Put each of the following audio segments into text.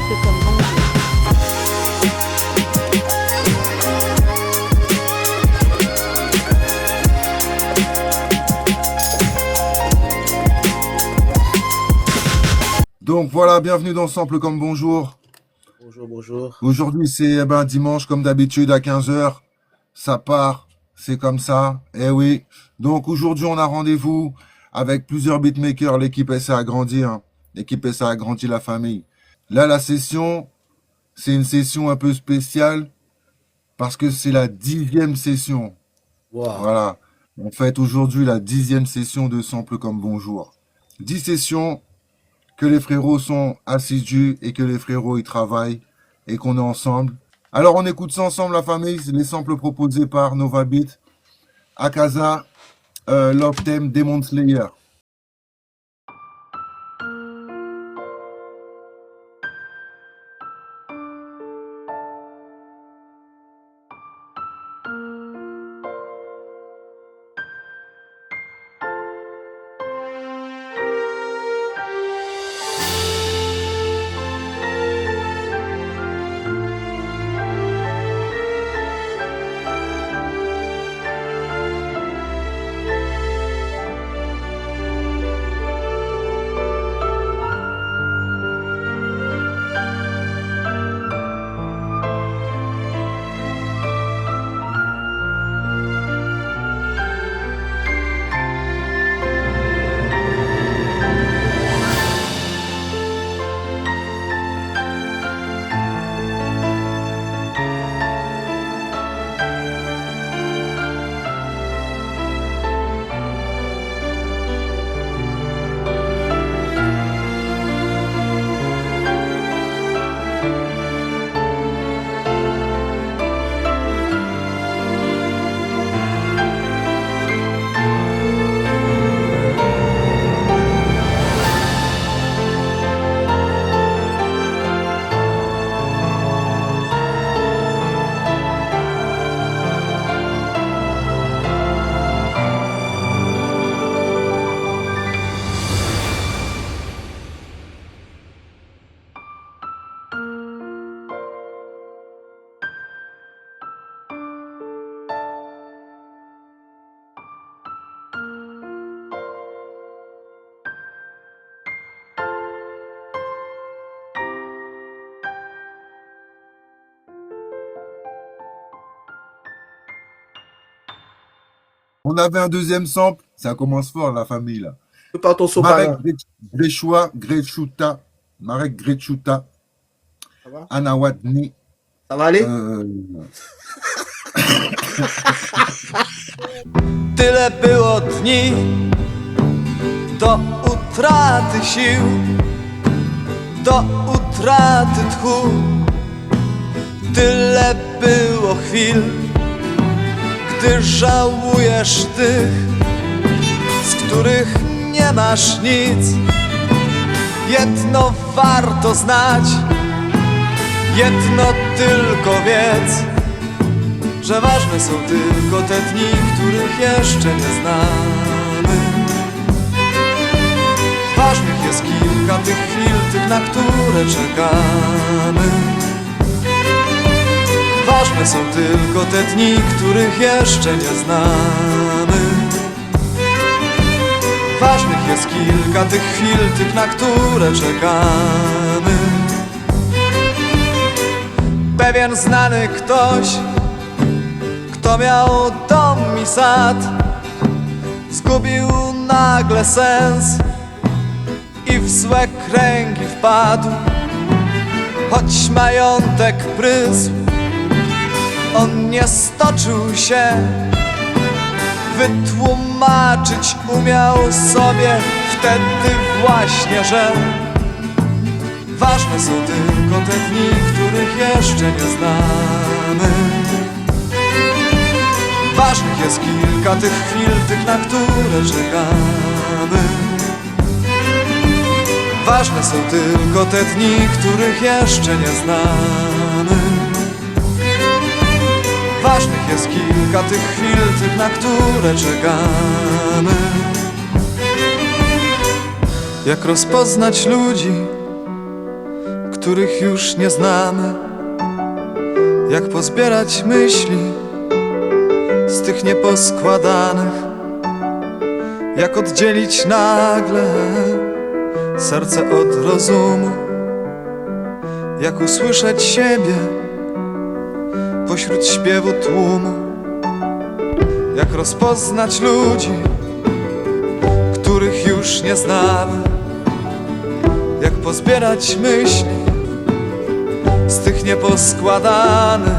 simple comme bonjour. Donc voilà, bienvenue dans Sample comme bonjour. Bonjour, bonjour. Aujourd'hui c'est dimanche comme d'habitude à 15h. Ça part, c'est comme ça. Eh oui. Donc aujourd'hui on a rendez-vous avec plusieurs beatmakers. L'équipe essaie à grandir. Hein. L'équipe essaie à grandir la famille. Là la session, c'est une session un peu spéciale parce que c'est la 10e session. Wow. Voilà. On fête aujourd'hui la 10e session de Sample comme bonjour. 10 sessions. Que les frérots sont assidus et que les frérots y travaillent et qu'on est ensemble. Alors on écoute ça ensemble la famille, c'est les samples proposés par Nova Beat, Akaza, Love Theme, Demon Slayer. On avait un deuxième sample, ça commence fort la famille là. Prépare ton Marek sopalin. Grechuta, Marek Grechuta, Ça va? Anawadni, Ça va aller? Tyle było dni do utraty sił, do utraty tchu. Tyle było chwil, gdy żałujesz tych, z których nie masz nic. Jedno warto znać, jedno tylko wiedz, że ważne są tylko te dni, których jeszcze nie znamy. Ważnych jest kilka tych chwil, tych, na które czekamy. Ważne są tylko te dni, których jeszcze nie znamy. Ważnych jest kilka tych chwil, tych, na które czekamy. Pewien znany ktoś, kto miał dom i sad, zgubił nagle sens i w złe kręgi wpadł. Choć majątek prysł, on nie stoczył się, wytłumaczyć umiał sobie wtedy właśnie, że ważne są tylko te dni, których jeszcze nie znamy. Ważnych jest kilka tych chwil, tych, na które czekamy. Ważne są tylko te dni, których jeszcze nie znamy. Ważnych jest kilka tych chwil, tych, na które czekamy. Jak rozpoznać ludzi, których już nie znamy. Jak pozbierać myśli z tych nieposkładanych, jak oddzielić nagle serce od rozumu, jak usłyszeć siebie pośród śpiewu tłumu, jak rozpoznać ludzi, których już nie znamy, jak pozbierać myśli z tych nieposkładanych,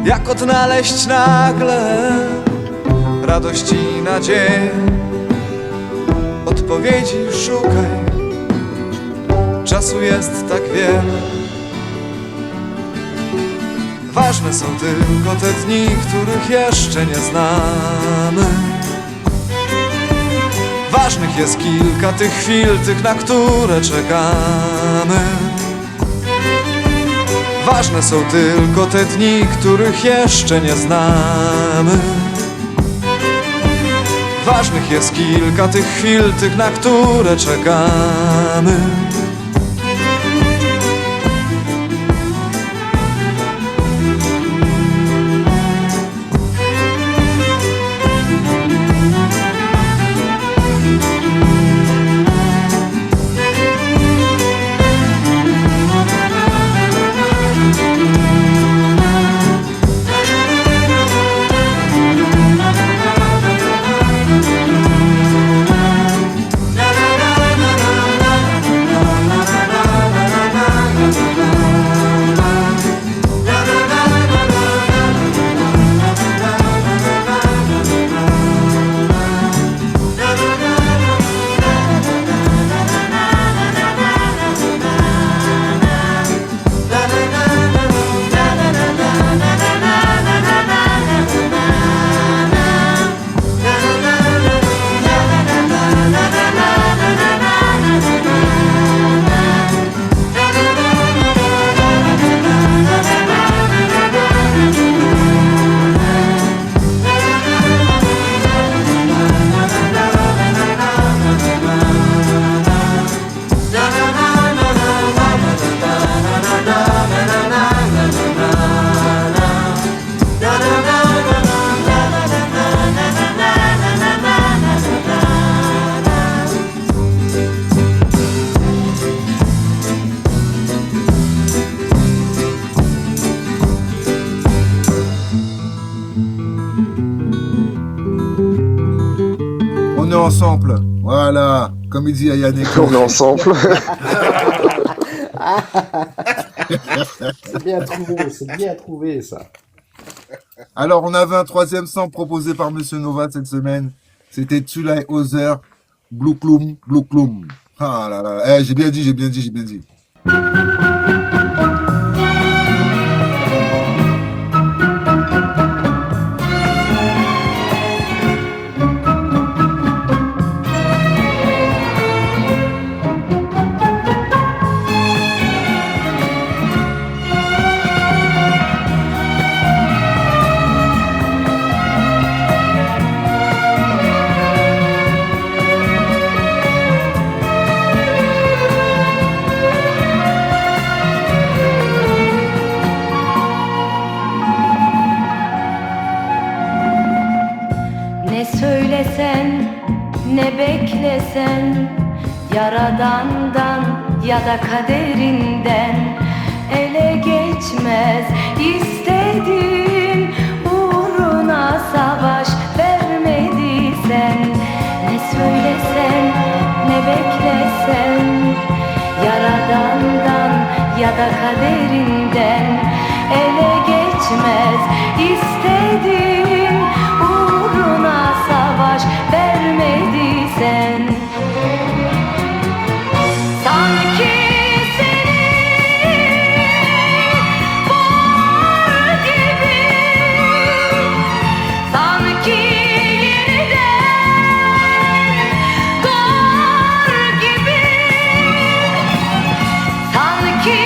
jak odnaleźć nagle radość i nadzieję. Odpowiedzi szukaj, czasu jest tak wiele. Ważne są tylko te dni, których jeszcze nie znamy. Ważnych jest kilka tych chwil, tych, na które czekamy. Ważne są tylko te dni, których jeszcze nie znamy. Ważnych jest kilka tych chwil, tych, na które czekamy. On est ensemble. Voilà. Comme il dit à Yannick. On est ensemble. C'est bien trouvé ça. Alors, on avait un troisième sample proposé par Monsieur Nova cette semaine. C'était Tulay Ozer, Blue Clum, Blue Clum. Ah là là. Eh, j'ai bien dit. Ne söylesen, ne beklesen, Yaradan'dan ya da kaderinden ele geçmez istediğin uğruna savaş vermediysen. Ne söylesen, ne beklesen, Yaradan'dan ya da kaderinden ele geçmez istediğin uğruna savaş vermediysen. Sanki seni var gibi, sanki yeniden doğar gibi, sanki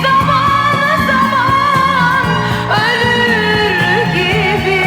zaman zaman ölür gibi.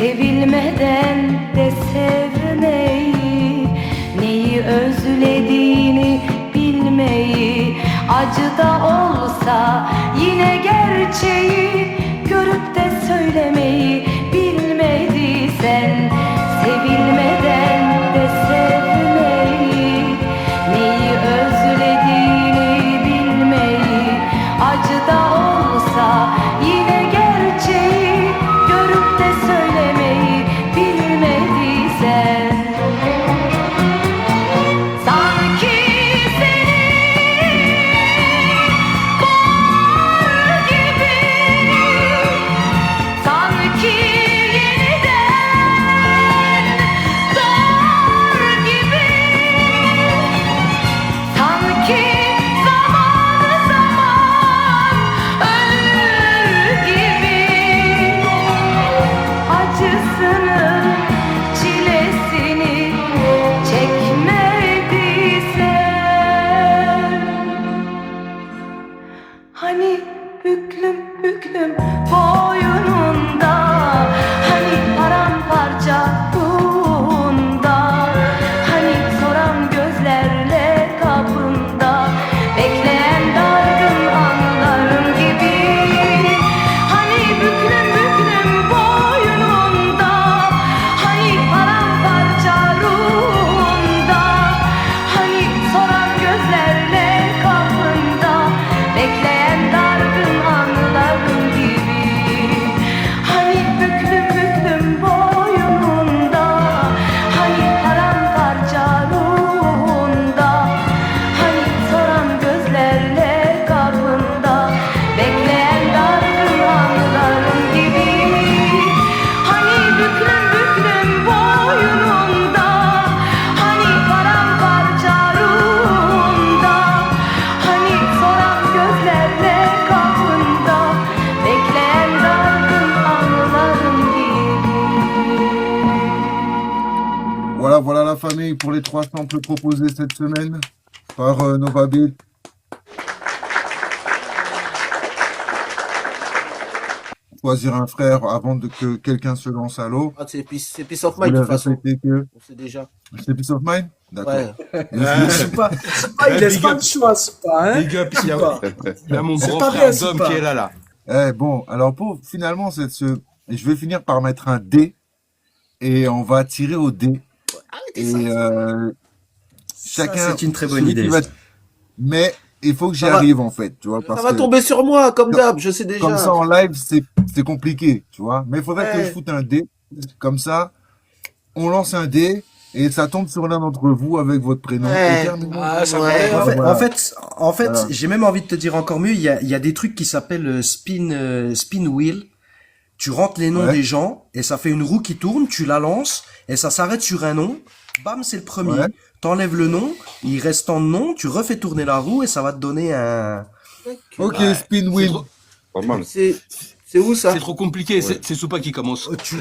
Sevilmeden de sevmeyi, neyi özlediğini bilmeyi, acı da olsa yine gerçeği görüp de söylemeyi bilmediysen, sevilmeden de sevmeyi, neyi özlediğini bilmeyi, acı da olsa yine gerçeği görüp de söylemeyi bilmediysen, sanki seni boğar gibi, sanki yeniden doğar gibi, sanki zamanı zaman ölür gibi, acısını çilesini çekmediysen, hani büklüm büklüm boynunda, hani paramparça ruhunda, hani soran gözlerle kapında bekleyen dargın anılarım gibi, hani büklüm büklüm boynunda, hani paramparça ruhunda, hani soran gözlerle kapında bekleyen dargın anılarım gibi, hani büklüm büklüm boynunda, hani paramparça ruhunda, hani soran gözlerle kapında bekleyen dargın anılarım gibi, hani büklüm büklüm boynunda, hani paramparça ruhunda, hani soran gözlerle kapında bekleyen dargın anılarım gibi. Voilà, voilà la famille pour les 3 samples proposés cette semaine par Nova Beat. Choisir un frère avant que quelqu'un se lance à l'eau. Ah, c'est Peace of Je Mind, de voulais toute façon. répéter que On sait déjà. c'est Peace of Mind. D'accord. Ouais. C'est pas, il laisse pas le choix, c'est pas, hein. Big up, il y a, pas. il y a mon C'est grand pas frère bien, c'est Dom pas. qui est là. Eh, bon, alors pour finalement je vais finir par mettre un D et on va tirer au D. Arrêtez Et ça. Ça, chacun, c'est une très bonne celui idée. qui va- mais il faut que j'y Ça va. arrive en fait, tu vois, Ça parce va que tomber sur moi, comme d'hab, je sais comme ça déjà. en live c'est compliqué, tu vois. Mais il faudrait que Ouais. je foute un dé, comme ça on lance un dé et ça tombe sur l'un d'entre vous avec votre prénom. Ouais. Et terminons. Ah, ça Ouais. va. Voilà. En fait, Voilà. j'ai même envie de te dire encore mieux, il y a des trucs qui s'appellent spin wheel. Tu rentres les noms Ouais. des gens et ça fait une roue qui tourne, tu la lances et ça s'arrête sur un nom. Bam, c'est le premier. Ouais. T'enlèves le nom, il reste en nom, tu refais tourner la roue et ça va te donner un... Ok, Ouais. spin C'est wheel. trop, C'est où ça? c'est trop compliqué, c'est Soupa qui commence. Tu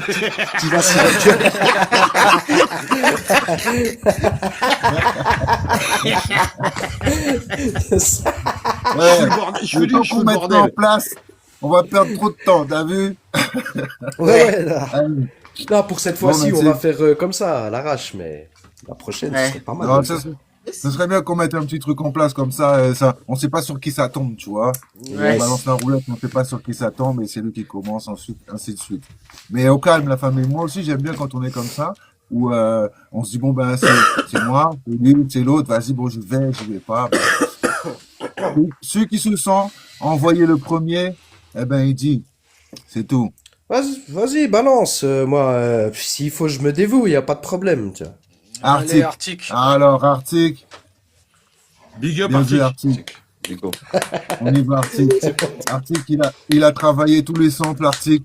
vas sur... Ouais. Je Le veux temps dire, je qu'on veux le mette ça en bordel. place, on va perdre trop de temps, t'as vu? Ouais, là. Allez. Là, pour cette Bon, fois-ci, bah, on c'est- va faire comme ça, à l'arrache, mais la prochaine, Ouais. ce serait pas mal. Non, ce serait bien qu'on mette un petit truc en place comme ça, on sait pas sur qui ça tombe, tu vois. Ouais. On balance la roulette, on sait pas sur qui ça tombe, et c'est lui qui commence, ensuite, ainsi de suite. Mais au calme, la famille. Moi aussi, j'aime bien quand on est comme ça, où on se dit, bon, ben, c'est moi, c'est lui, c'est l'autre, vas-y, bon, j'y vais pas. Ben. Celui qui se sent, envoyer le premier, eh ben, il dit, c'est tout. Vas-y, balance. Moi, s'il faut, je me dévoue, y a pas de problème, tiens. Allez, Arctic. Arctic. Alors, Arctic, Big up, bien vu, Arctic. Arctic. On y va, Arctic. Arctic, il a travaillé tous les samples, Arctic.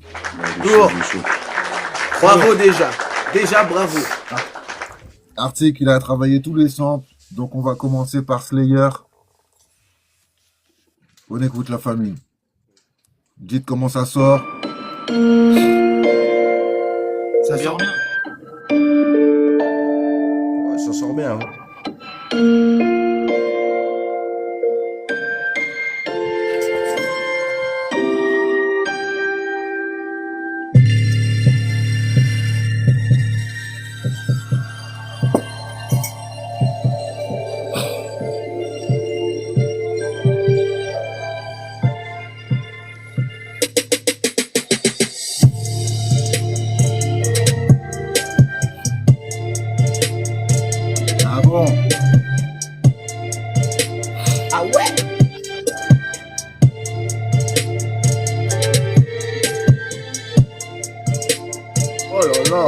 Lourd. Bravo déjà. Déjà, bravo. Arctic, il a travaillé tous les samples. Donc, on va commencer par Slayer. On écoute la famille. Dites comment ça sort. Ça Bien, sort bien. Ouais, ça sort bien. Hein. là là.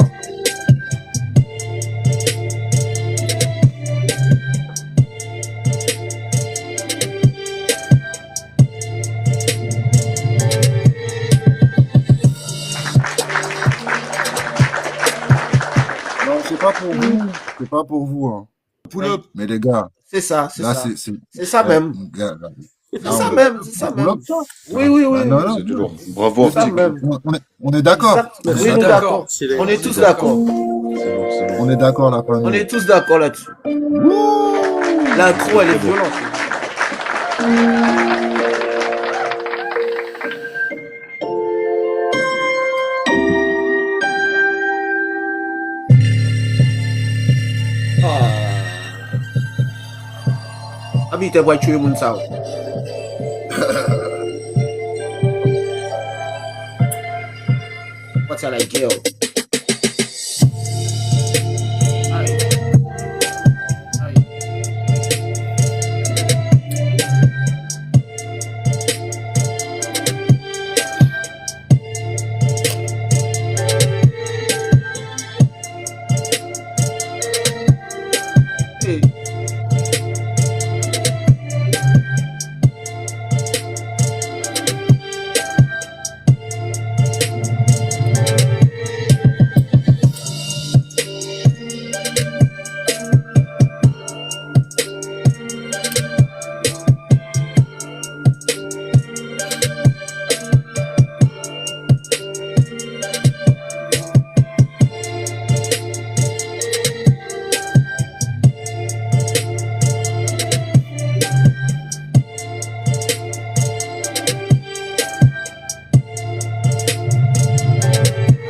Non, c'est pas pour vous. C'est pas pour vous. Hein. Pull up. Mais les gars, C'est ça, c'est là, ça. c'est. C'est ça même. Gars, là. C'est Ah, ça on- même, c'est ça on même. bloque ça. Oui, oui, oui. Ah, non, non. C'est du lourd. Bravo, C'est ça Arctic. même. On est d'accord. Exact. Oui, On est nous d'accord. d'accord. On est tous d'accord. C'est lourd, c'est lourd. On est d'accord, la famille. On est tous d'accord là-dessus. L'intro, elle est violente. Abi te boy tuer moun sa ou. What's that like, yo? Aye. Aye. Hey.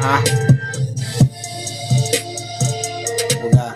Ah. Hola.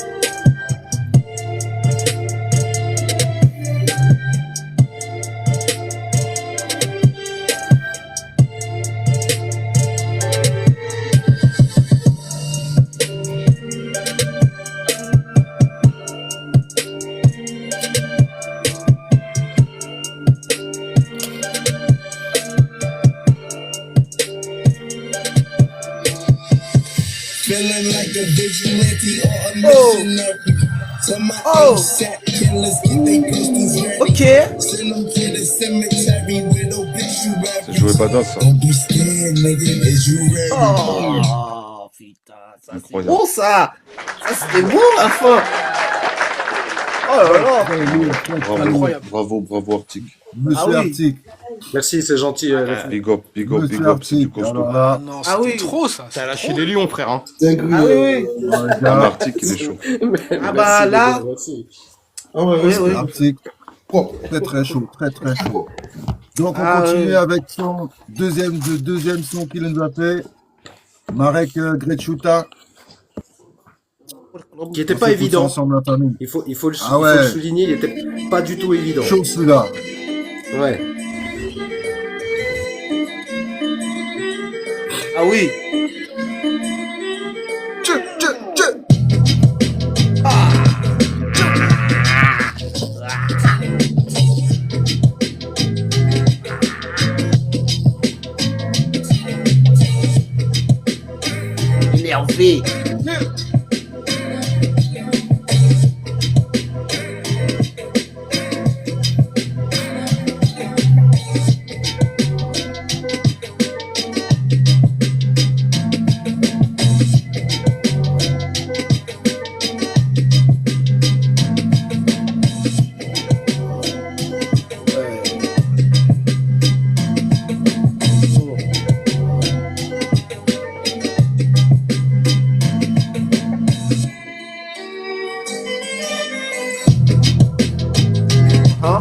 Feeling like a vigilante or a Oh. missionary. So my Oh. ASAP killers get they pistols ready. Ok. Send them to the cemetery with obituary. C'est joué badass, ça. Don't be scared, nigga, is you ready? Oh, putain, ça c'est Incroyable. bon ça. Ça c'était bon la fin. Oh là là. Bravo, Incroyable. bravo, bravo, Arctic. Monsieur Ah oui. Arctic. Merci, c'est gentil. Big up, big up, big Monsieur up, c'est du Arctic. costaud. Alors là, Non, Ah c'était oui. trop ça. T'as lâché les lions, frère. Hein. Dinguerie. Ah oui, oui. les Ah, mais gars, Arctic, il est chaud. Ah bah là. Merci. Ah ouais, Oui, ouais, oui. Arctic. Très très chaud, très très chaud. Donc on Ah, continue ouais. avec son deuxième son qu'il nous a fait. Marek Grechuta. Qui était On pas s'écoute évident. ensemble, la famille. Il faut le, Ah il faut ouais. le souligner, il était pas du tout évident. Chaud celui-là. Ouais. Ah oui. Tchè, tchè, tchè. Énervé. Hein?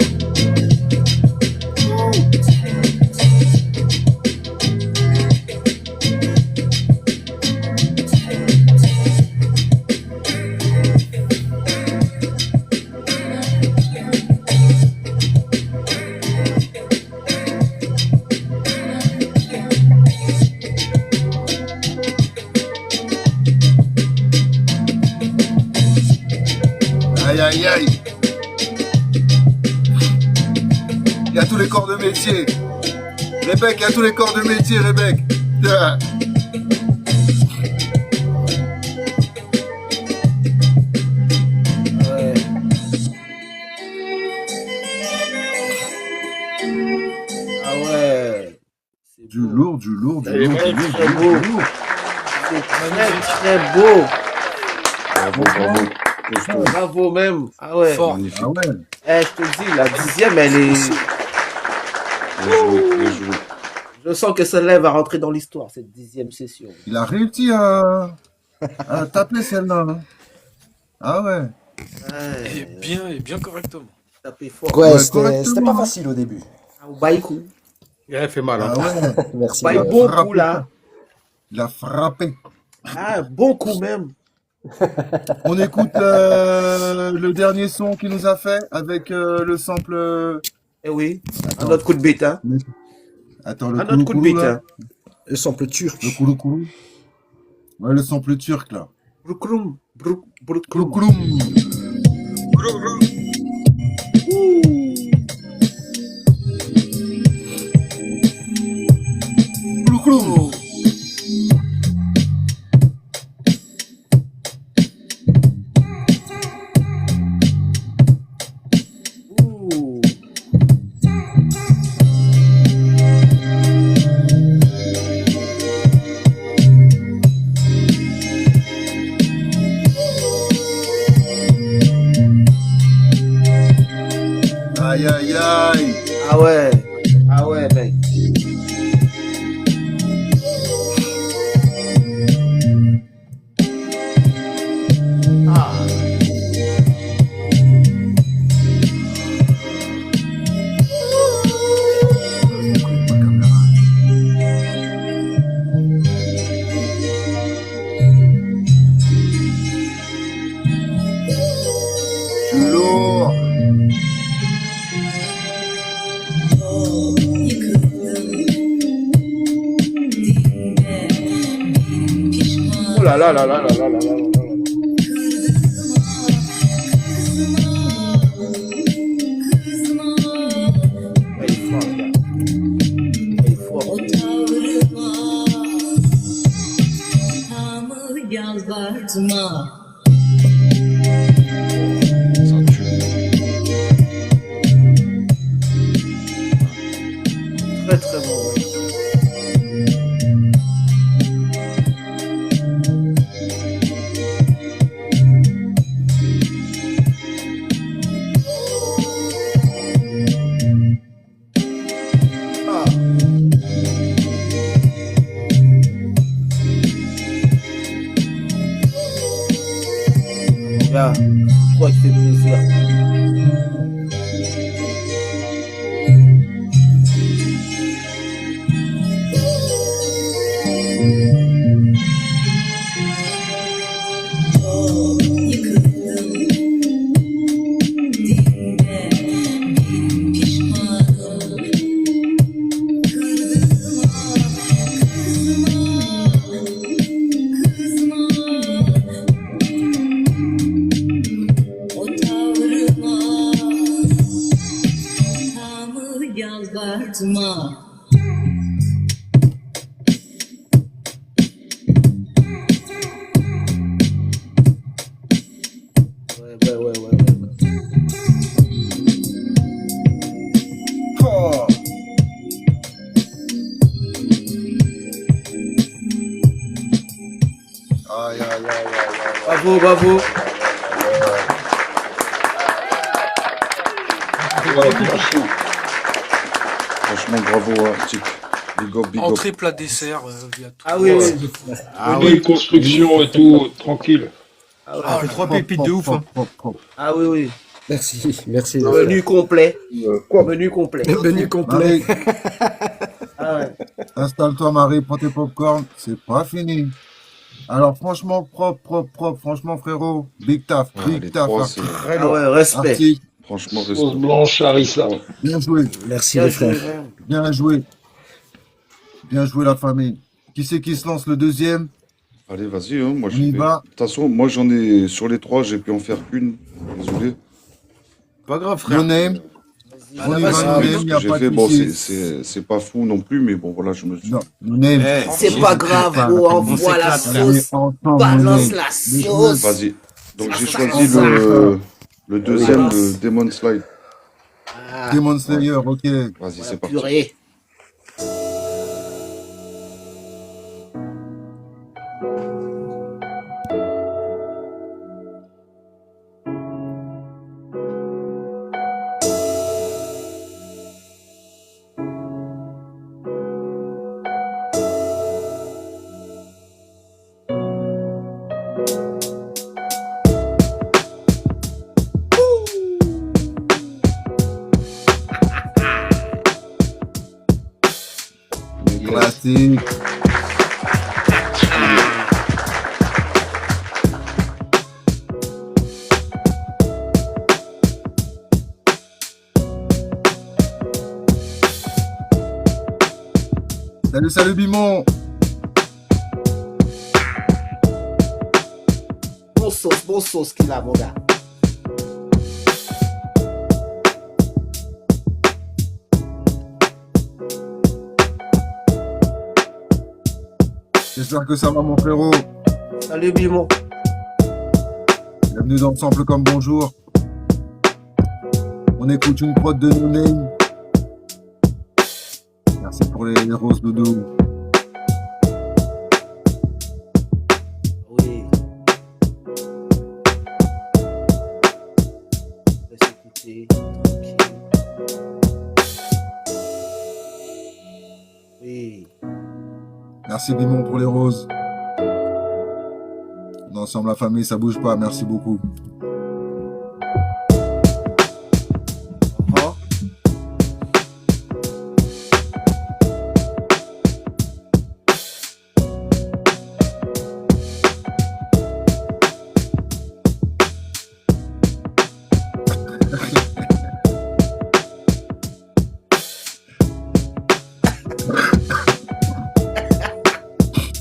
Aïe aïe aïe. Il y a tous les corps de métier. Rebecca, il y a tous les corps de métier, Rebecca. lourd, du C'est lourd, très du lourd, très du beau. lourd, du lourd. C'est très très beau. Bravo, bravo. Costaud. Bravo même. Ah ouais. Magnifique. Ah ouais. Eh, je te dis, la 10e, elle est. Bien joué, bien joué. Je sens que celle-là va rentrer dans l'histoire, cette 10e session. Il a réussi à taper celle-là. Hein. Ah ouais. Et bien correctement. Taper fort. Ouais, Ouais, c'était pas correctement. facile au début. Au baïkou. Il fait mal. Ah Hein. ouais. Merci. Baï Il a bon coup frappé. là. Il a frappé. Ah, bon coup même. On écoute le dernier son qu'il nous a fait avec le sample. Eh oui, un Attends, autre coup de bête, hein. attends, le Un autre coup de koulou bête, là. hein. Le sample turc. Le koulou. Ouais, le sample turc là. Broukroum, Koulou broukroum. koulou. Koulou koulou. Ouh. Aïe aïe aïe. Ah ouais, mec. Ah. Du lourd. Oh là là là là là là là là là là. Elle est forte, gars. Elle est forte. Ça tue. Très très bon. Ah. Mon gars, je crois qu'il fait plaisir. Ouais. Oh. Aïe aïe aïe aïe aïe. Bravo, bravo. Franchement, bravo, Arctic. Big up, big up. Entrée, plat, dessert, via tout. Ah oui, oui. Menu, construction et tout, tranquille. Ah, ouais. Ah, les trois pépites de ouf. Hein. Ah oui, oui. Merci. Menu complet. Menu complet. Menu complet. Marie, Ah ouais. installe-toi Marie, prends tes popcorn, c'est pas fini. Alors franchement, propre. Franchement frérot, big taf, Ah, les big taf. trois, Arctic. c'est Ah ouais, respect. Arctic, franchement Rose respect. blanche, Harissa. bien joué, Merci Bien les joué, frères. même. bien joué. Bien joué la famille. Qui c'est qui se lance le deuxième? Allez, vas-y, hein, moi On je y vais. va. De toute façon, moi j'en ai sur les trois, j'ai pu en faire qu'une. Désolé. Pas grave, frère. Your name? On y va, vas-y, Your Avec name, ce y que a j'ai pas fait, de bon, souci. c'est pas fou non plus, mais bon, voilà, je me suis. Non, Your name. C'est pas grave, gros, envoie la On est sauce. ensemble, Balance Your la name. sauce. Vas-y. Donc j'ai Ça, choisi ça, le deuxième, le Demon Slide. Ah, Demon Slayer, ok. Vas-y, la c'est parti. purée. Classique. Salut Bimon. Bon sauce qu'il a, mon gars. J'espère que ça va mon frérot. Salut Bimon. Bienvenue dans Sample comme bonjour. On écoute une prod de No Name. Merci pour les roses doudou. Oui. Laisse écouter, tranquille. Oui. Merci Bimon pour les roses. On est ensemble la famille, ça bouge pas. Merci beaucoup. Oh.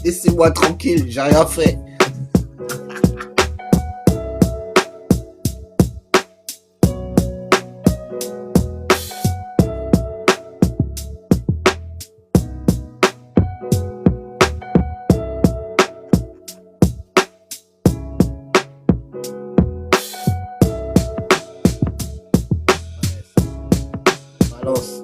Laissez-moi tranquille, j'ai rien fait. Balance.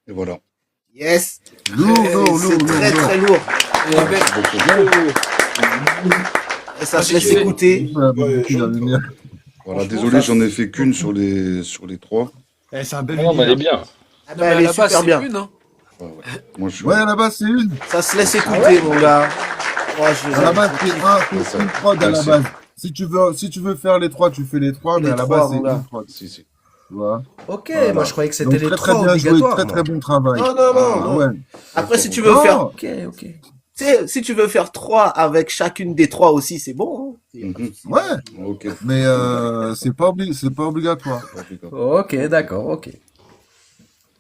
Et voilà. Yes. Lourd, C'est très très lourd. Et ça se laisse écouter. Voilà, désolé, j'en ai fait qu'une sur les trois. Eh, c'est un bel Non, mais elle est bien. Ah bah, elle est super bien. Une, hein. Ouais, ouais. Moi, je suis. Ouais, à la base, c'est une. Ça se laisse écouter, mon gars. Moi, À la base, c'est une prod à la base. Si tu veux faire les trois, tu fais les trois, mais Les à la trois, base, c'est mon gars. une prod. Si, si. Tu vois. Ok, Voilà. moi je croyais que Donc, c'était les très trois bien joué, obligatoires. très très bon travail. Non, non, non, Ah, non. ouais. Après, si tu veux Non. faire, Ok, ok. tu sais, si tu veux faire 3 avec chacune des 3 aussi, c'est bon. Hein. Mhm. Ouais, Ok. mais c'est pas obligatoire. Ok, d'accord, ok.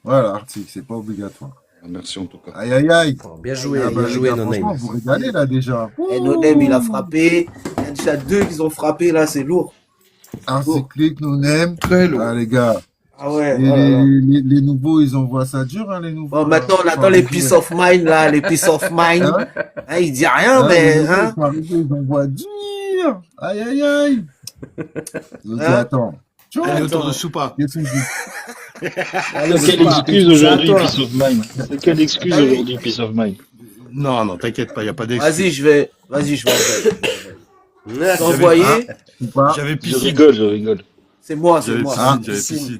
Voilà, Arctic, c'est pas obligatoire. Merci en tout cas. Aïe aïe aïe. Bon, bien joué, Ah bah, bien les joué, gars, No franchement, Name. vous régalez là déjà. Et Nodem, il a frappé. Il y a déjà 2 qui ont frappé, là, c'est lourd. Arctic click, nous aime. Très lourd. Ah les gars. Ah ouais. Et Oh là là. les nouveaux, ils envoient ça dur, hein, les nouveaux. Bon, là. maintenant, on attend les Peace of Mind, là, les Peace of Mind. Hein Hein, il dit rien, Hein, mais, les nouveaux, hein. ils sont arrivés, ils envoient dur. Aïe aïe aïe. Je dis, Hein attends. Allez, autour de Soupa. Qu'est-ce qu'on dit? Quelle excuse aujourd'hui, Peace of Mind? C'est quelle excuse aujourd'hui, Peace of Mind? Non, non, t'inquiète pas, il n'y a pas d'excuse. Vas-y, je vais t'envoyer. Ou pas? J'avais Je piscine. rigole, je rigole. C'est moi, c'est J'avais moi. piscine, j'avais Piscine. piscine.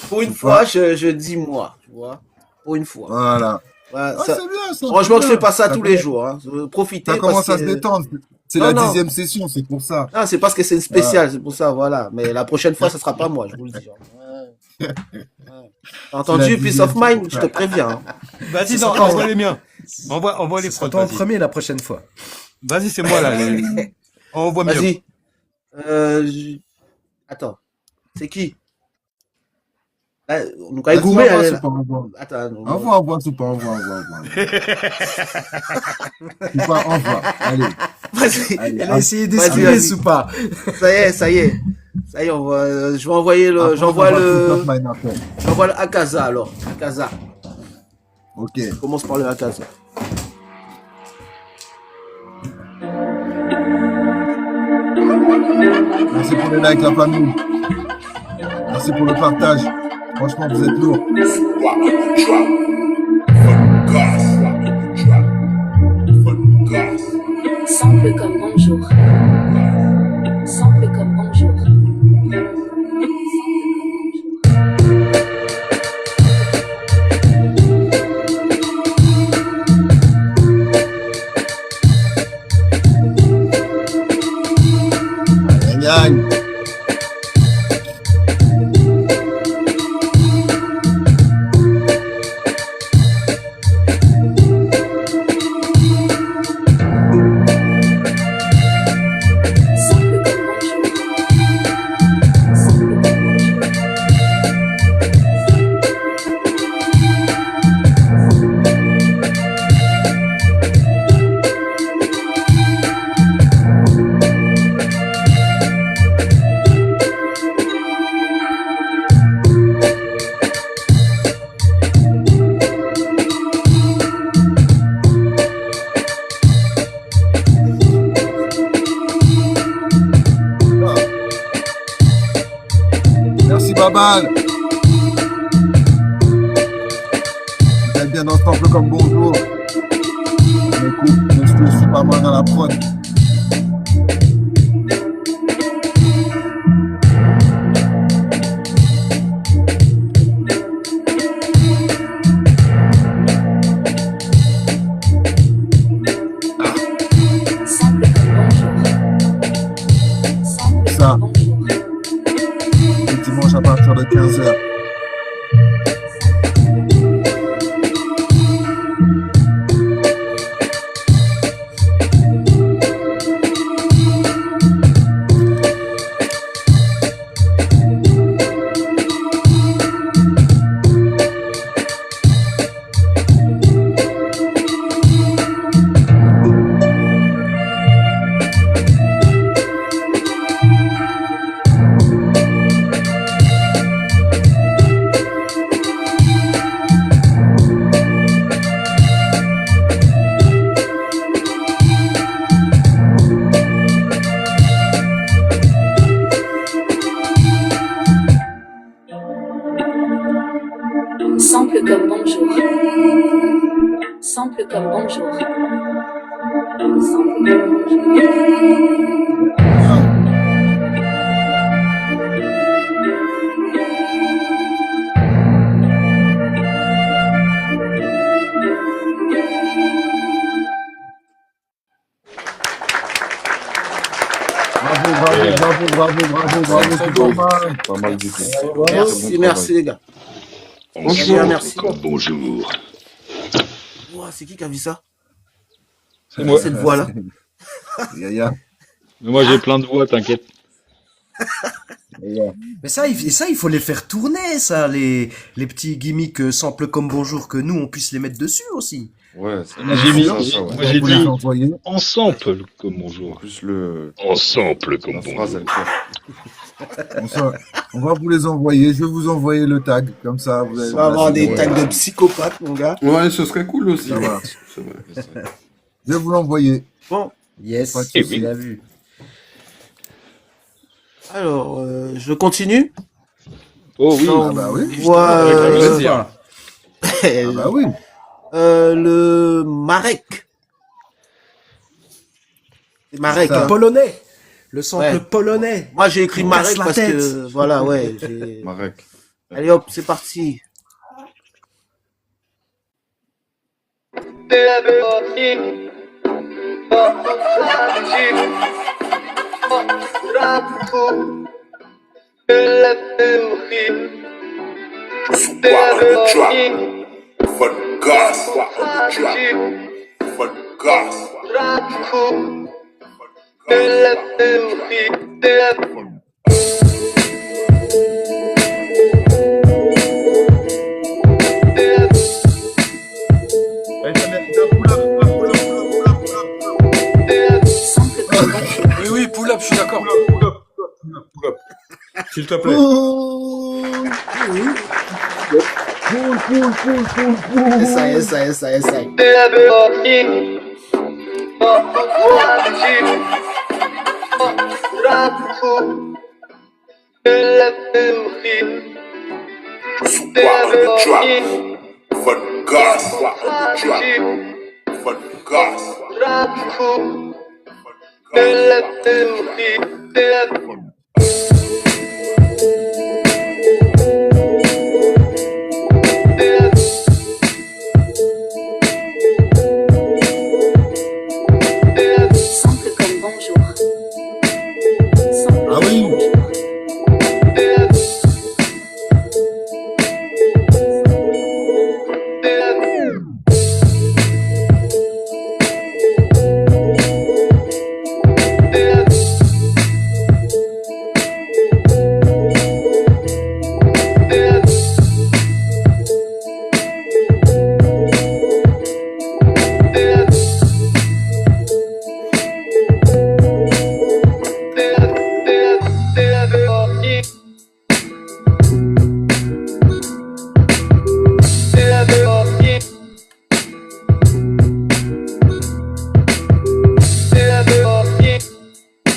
Pour une fois, je dis moi, tu vois. Pour une fois. Voilà. Ouais, Ah, ça- c'est bien, ça. Franchement, c'est je bien. fais pas ça tous les commence- jours. Hein. Profitez. Ça commence parce à se que- détendre. C'est Non, la non. 10e session, c'est pour ça. Non, c'est parce que c'est une spéciale, c'est pour ça, voilà. Mais la prochaine fois, ça sera pas moi, je vous le dis. Genre. Ouais. Ouais. T'as entendu, C'est la Peace of 10e, Mind, je te préviens. Hein. Vas-y, Ça non, sera- envoie les miens. Envoie les Ce sera prods, toi en vas-y. premier la prochaine fois. Vas-y, c'est moi là. Envoie mieux. Vas-y. Attends. C'est qui? On a goumé, elle est là. Envoie, Attends, non. envoie, Soupa, envoie. Soupa, envoie. Allez. Vas-y. Allez, Elle a essayé Vas-y, d'esquiver vas-y. Soupa. Ça y est. Je vais envoyer j'envoie le Akaza alors. Akaza. Ok. On commence par le Akaza. Merci pour les likes, la famille. Merci pour le partage. Franchement, vous êtes lourds. Sample comme bonjour. Sample comme bonjour. Aïe, aïe. Sample comme bonjour. Sample comme bonjour. Merci, Babal. Vous êtes bien dans ce temple comme bonjour. On écoute, je suis pas mal dans la prod. Sample comme bonjour. Sample Ça. comme bonjour. Le dimanche à partir de 15h. Sample comme bonjour. Sample comme bonjour. Sample comme bonjour. Bravo, c'est pas mal. Pas mal du tout. Merci les gars. Merci. Bonjour. Ouah, c'est qui a vu ça? C'est moi. Cette voix là. Yaya. Mais moi j'ai plein de voix, t'inquiète. Mais ça, il faut les faire tourner, ça, les petits gimmicks sample comme bonjour, que nous, on puisse les mettre dessus aussi. Ouais, J'ai mis, ça, moi ouais. j'ai Vous les dit envoyez. en sample comme bonjour. Plus le. En sample comme La phrase, bonjour. elle fait. On va vous les envoyer. Je vais vous envoyer le tag. Comme ça, vous allez On va avoir des ouais. tags de psychopathes, mon gars. Ouais, ce serait cool aussi. Ça va. C'est vrai, c'est vrai. Je vais vous l'envoyer. Bon, Yes, Pas de il souci. a vu. alors, je continue. Oh oui. Non, Ah bah oui. je vois Avec Ah bah oui. le Marek. C'est Marek. Ça. Hein. Polonais. Le sample Ouais. polonais. Moi, j'ai écrit On Marek casse la parce tête. que, voilà, ouais. Marek. Allez hop, c'est parti. Oui, pull-up, je suis d'accord. S'il te plaît. Essa. Simple comme bonjour. Simple Ah comme oui. bonjour.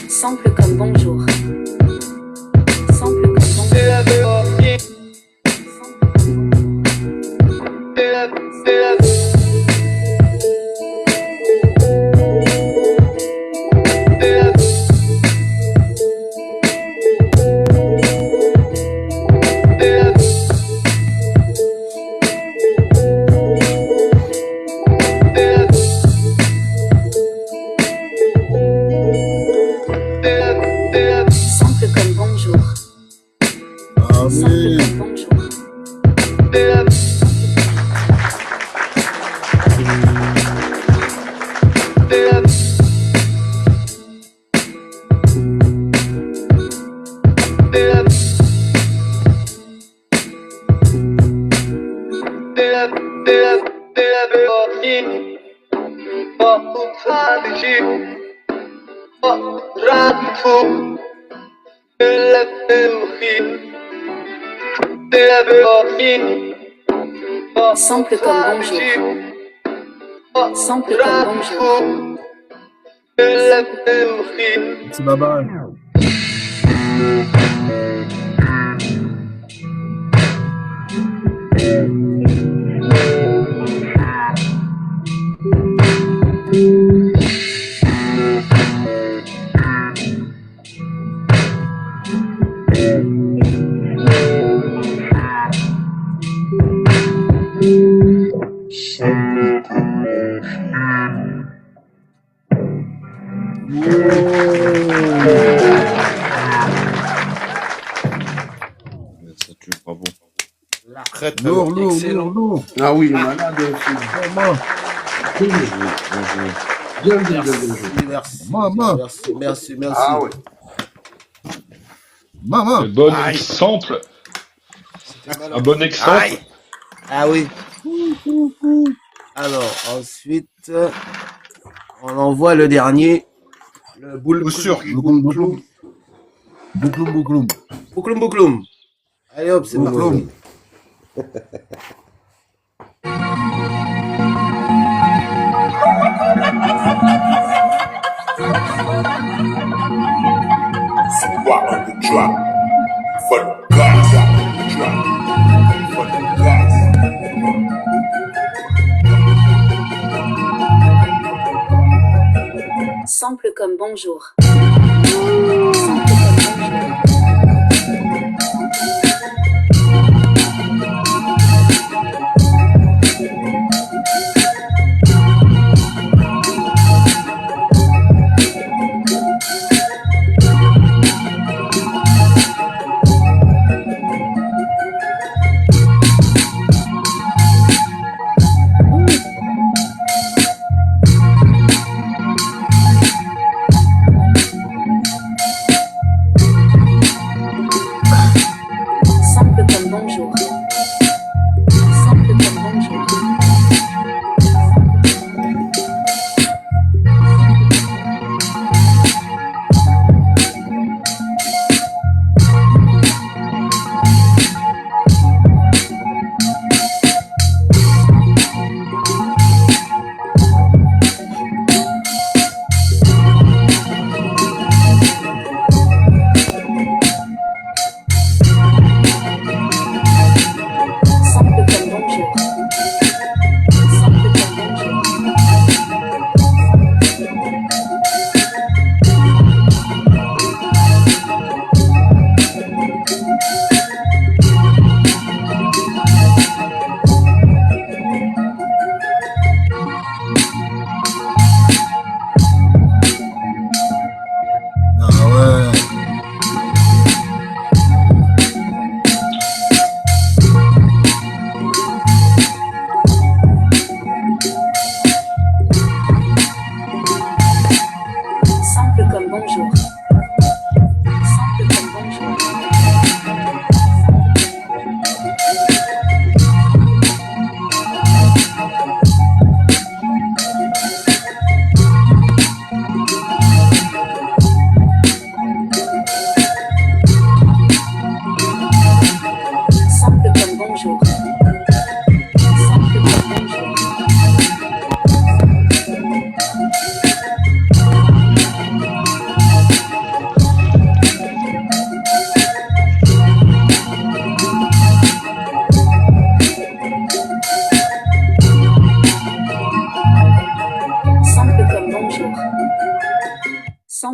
Simple comme bonjour. Simple comme bonjour. Simple comme bonjour. Ah Simple oui. comme bonjour. Simple comme bonjour. Simple comme bonjour. C'est bye-bye. Ça tue, bravo. Très très Lourd, bon. lourd, Excellent. lourd, lourd. Ah oui, malade. Maman, maman, Merci. Ah ouais. maman. Un bon Aïe. exemple. C'était malade. Un bon exemple. Aïe. Ah oui. Alors, ensuite, on envoie le dernier. Le boule. Coup sûr. Boucloum, boucloum. Boucloum, boucloum. Boucloum. Allez hop, c'est Boucloum. parti. Simple comme bonjour. Simple comme bonjour.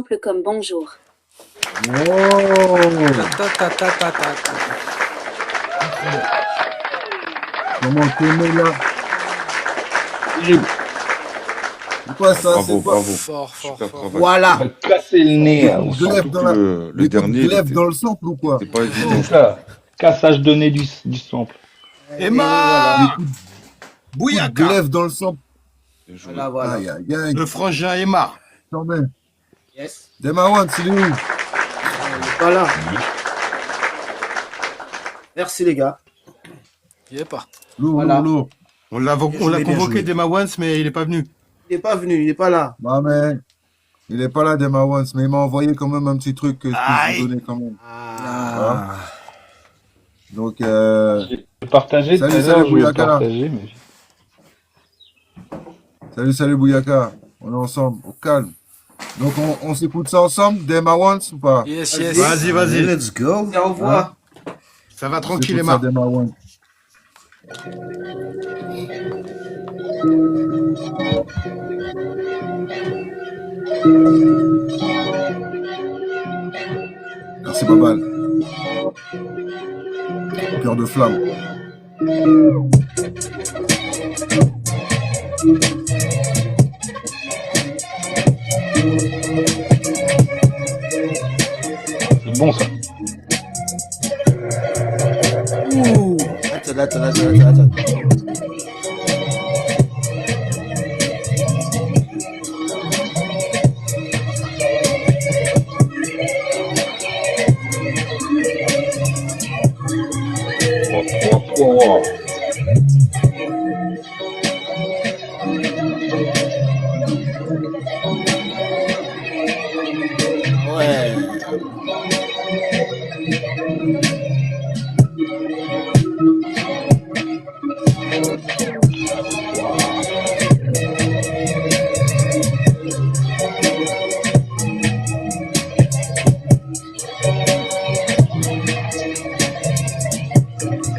Simple comme bonjour. Oh. Comment t'aimer là? C'est quoi ça? Bravo, C'est quoi? bravo. Fort, fort, Super fort. travail. Voilà. Casser le nez. Glaive dans la... Le dernier, il Glaive était- dans le sample ou quoi? c'était pas évident. Ça. Cassage de nez du sample. Emma Bouyaka Glaive dans le sample. Bien joué. Voilà, voilà. Aïe, aïe, aïe. Le frangin Emma. Quand même. Yes. Demawan, c'est où? Il est pas là. Merci les gars. Il est pas. Lourd, Voilà. lourd, lourd. On l'a Bien joué, bien convoqué joué. Dema Once, mais il est pas venu. Il est pas venu, il est pas là. Bah, mais il est pas là, Demawan, mais il m'a envoyé quand même un petit truc que je peux vous donner quand même. Ah. Donc, J'ai partagé tout à Salut, l'heure, salut, je voulais Bouyaka. partager, mais... salut Bouyaka. On est ensemble, au calme. Donc, on s'écoute ça ensemble, Demawan ou pas? Yes, yes. Vas-y, vas-y. Let's go. Au revoir. Ça va On tranquille, s'écoute ça, Emma. Demawan. Merci Babal. Cœur de flamme. C'est bon, ça. Ouh. Attends. Ouais.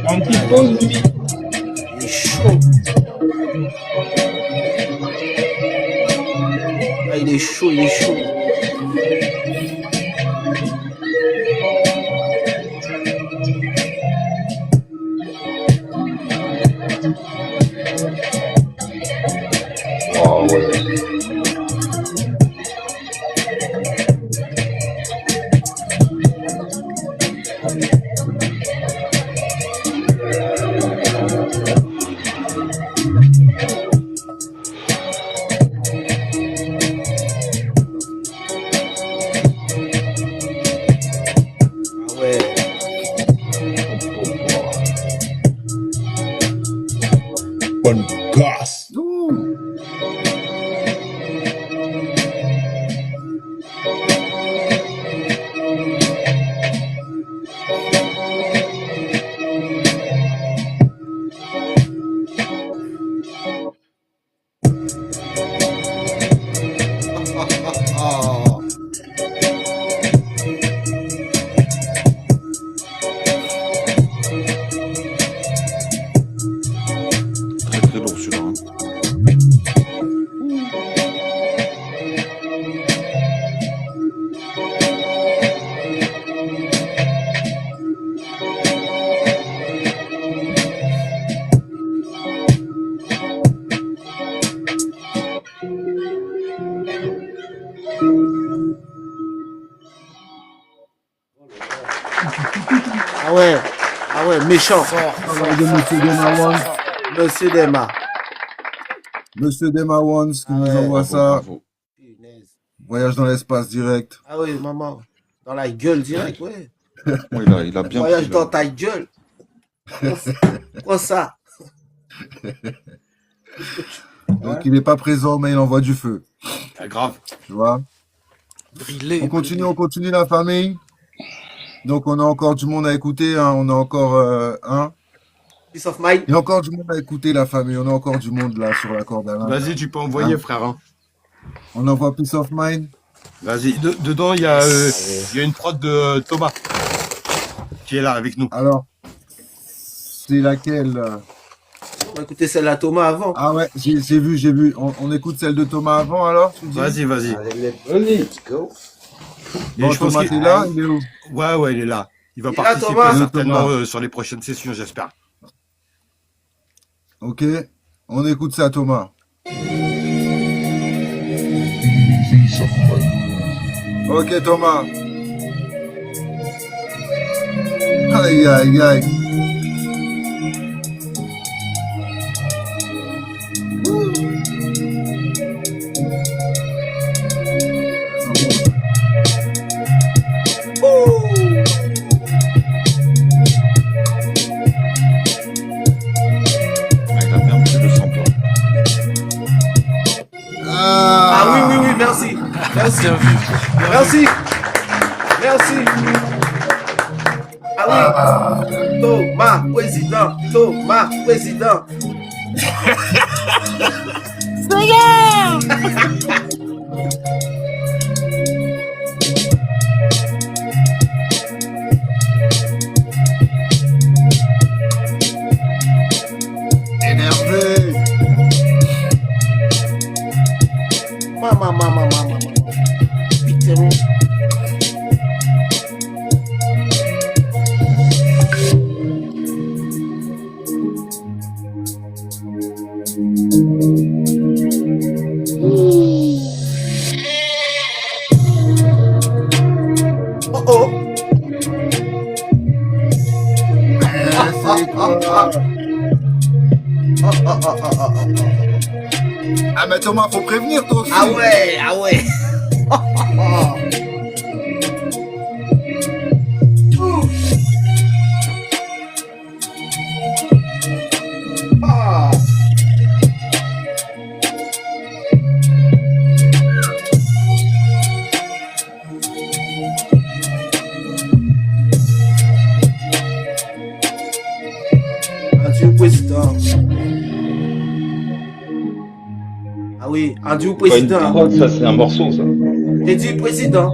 Un petit pause, Bibi. Il est chaud. Ah, il est chaud, il est chaud. Oh, ouais. Ah ouais. Bonne gosse. Oh. Très très lourd celui-là. Hein. Ah ouais, méchant. Travail de Monsieur Demawan. Monsieur Dema. Monsieur Demawan qui nous ouais. envoie Bravo, ça. bravo. Punaise. Voyage dans l'espace direct. Ah oui, maman. Dans la gueule direct, ouais. Ouais, il a bien Voyage pris, dans là. ta gueule. Quoi ça? Donc, il n'est pas présent, mais il envoie du feu. Ah, grave. Tu vois? Brûlé. On continue la famille. Donc, on a encore du monde à écouter. Hein. On a encore un. Peace of mind. Il y a encore du monde à écouter, la famille. On a encore du monde là sur la corde à l'un. Vas-y, tu peux envoyer, Hein. frère. Hein. On envoie Peace of Mind. Vas-y. Dedans, il y a une prod de Thomas qui est là avec nous. Alors, c'est laquelle On va écouter celle à Thomas avant. Ah ouais, j'ai vu. On écoute celle de Thomas avant alors tu dis Vas-y, vas-y. Allez, Vas-y. let's go. Et Bon, je pense Thomas, qu'il t'es là? Il est où? Ouais, il est là. Il va Il est là, participer Thomas certainement Thomas. sur les prochaines sessions, j'espère. Ok, on écoute ça, Thomas. Ok, Thomas. Aïe, aïe, aïe. Il a bien pris le sample. Ah oui, merci. Merci. Bien vu. Merci. Merci. Ah oui. Thomas, président. Thomas, président. Énervé. Maman. Putain. Oh. C'est quoi? Ah, mais Thomas, faut prévenir, toi aussi. Ah ouais. Ah. Adieu, président. Ah oui, adieu, Pas une président. prod, ça c'est un morceau ça. J'ai dit président.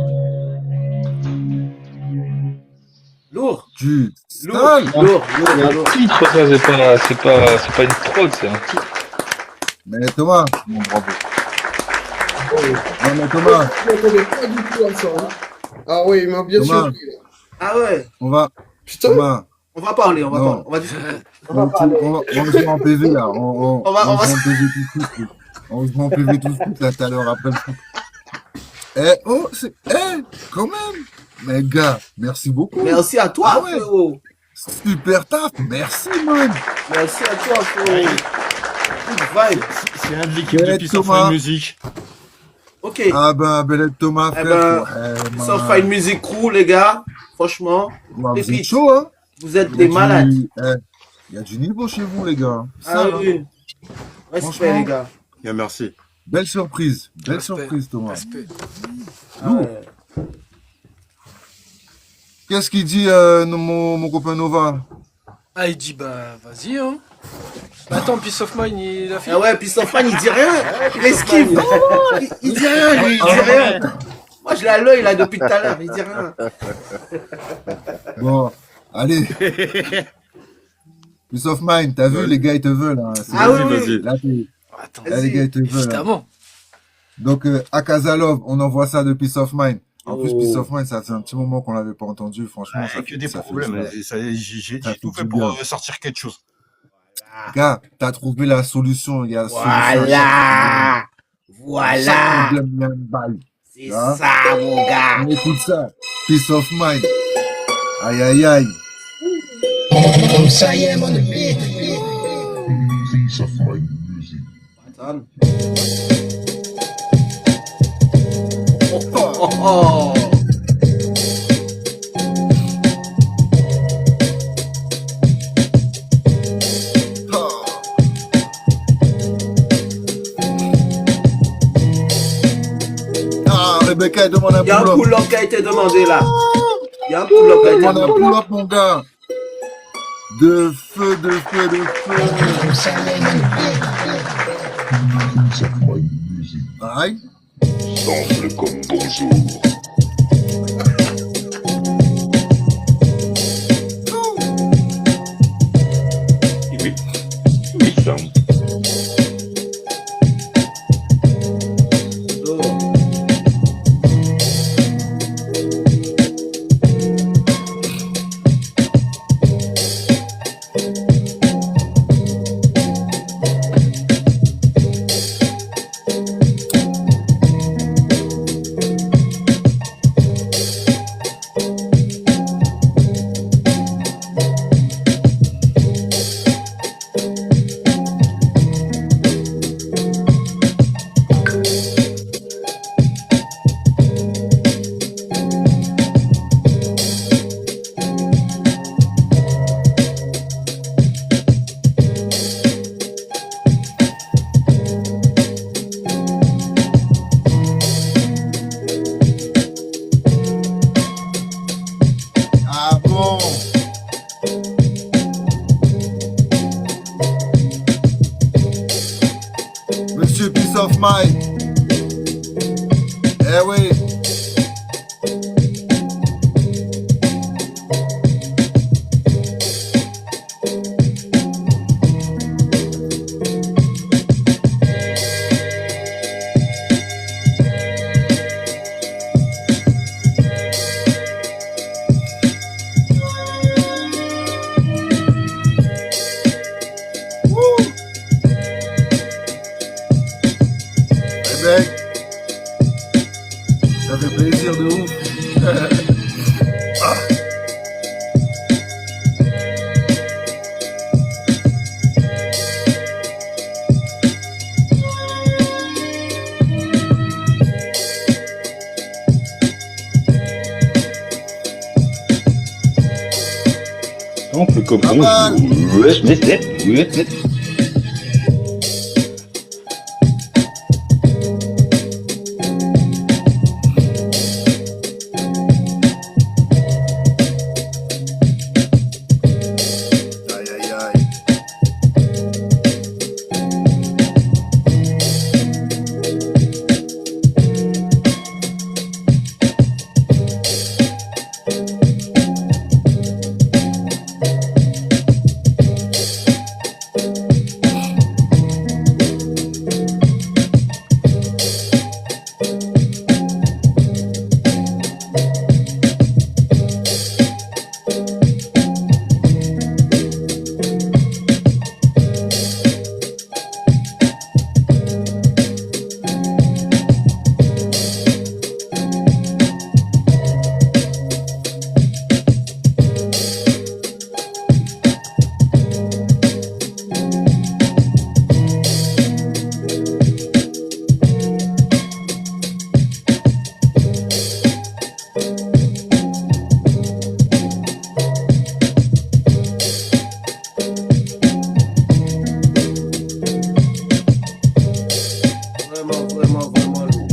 Lourd. Tu Lourd. sales. C'est un titre ça, c'est pas une prod, c'est un titre. Mais Thomas. Bon, bravo. Non, mais Thomas, Ah oui, il m'a bien Thomas. surpris. Là. Ah ouais. on va. Putain. Thomas. On va parler, Non. on va discuter. On va se voir en PV là. On va- se voit en PV tout de suite. On se voit en PV tout de suite là tout à l'heure après le foot. Quand même. Mais gars, merci beaucoup. Merci à toi, Ah ouais. frérot. Super taf. Merci man. Merci à toi, frérot. Good vibe. C'est un de l'équipe Ouais, de Peace of Thomas. Mind Music. Ok. Ah ben Belette Thomas Eh frère. ben, Sauf Fine Music Crew, les gars. Franchement, Vous êtes pépites. chaud hein. Vous êtes des malades. Il y a du niveau chez vous les gars. Ah Ça, hein. oui. Respect, Franchement. les gars. Bien, merci. Belle surprise. Belle Respect. surprise Thomas. Respect. Ah ouais. Qu'est-ce qu'il dit mon copain Nova? Ah, il dit, bah, vas-y, hein. Bah, attends, Peace of Mind, il a fait. Ah ouais, puis Sofan, il dit rien. Il esquive. Il dit rien, lui. Il dit rien. Moi, je l'ai à l'œil, là, depuis tout à l'heure. Il dit rien. Bon, allez. Peace of Mind, t'as vu, les gars, ils te veulent. Hein. Ah oui, Vas-y, oui. vas-y. Là, Attends, là, les gars, ils te veulent. Hein. évidemment. Donc, à Casalov, on envoie ça de Peace of Mind. En plus, Oh. Peace of Mind, ça fait un petit moment qu'on l'avait pas entendu. Franchement, Ah, ça que fait, des ça fait problèmes. du bien. J'ai Ça fait tout fait du pour bien. sortir quelque chose. Gars, t'as trouvé la solution. Il y a la solution à Voilà. chaque Voilà. problème, il y a une balle. C'est Hein? ça, mon gars. On écoute ça. Peace of Mind. Aïe, aïe, aïe. Attends. Oh. Ah, Rebecca, elle demande un Il y a un pull-up. pull-up qui a été demandé là. Il y a un pull-up qui a été Demande un demandé. pull-up, mon gars. De feu, de feu, de feu. Aïe. Semble comme bonjour. Oui. Oui, ça. Oncle comme Pas mal. Aïe, aïe, aïe. Vraiment, vraiment, vraiment lourd.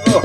Oh.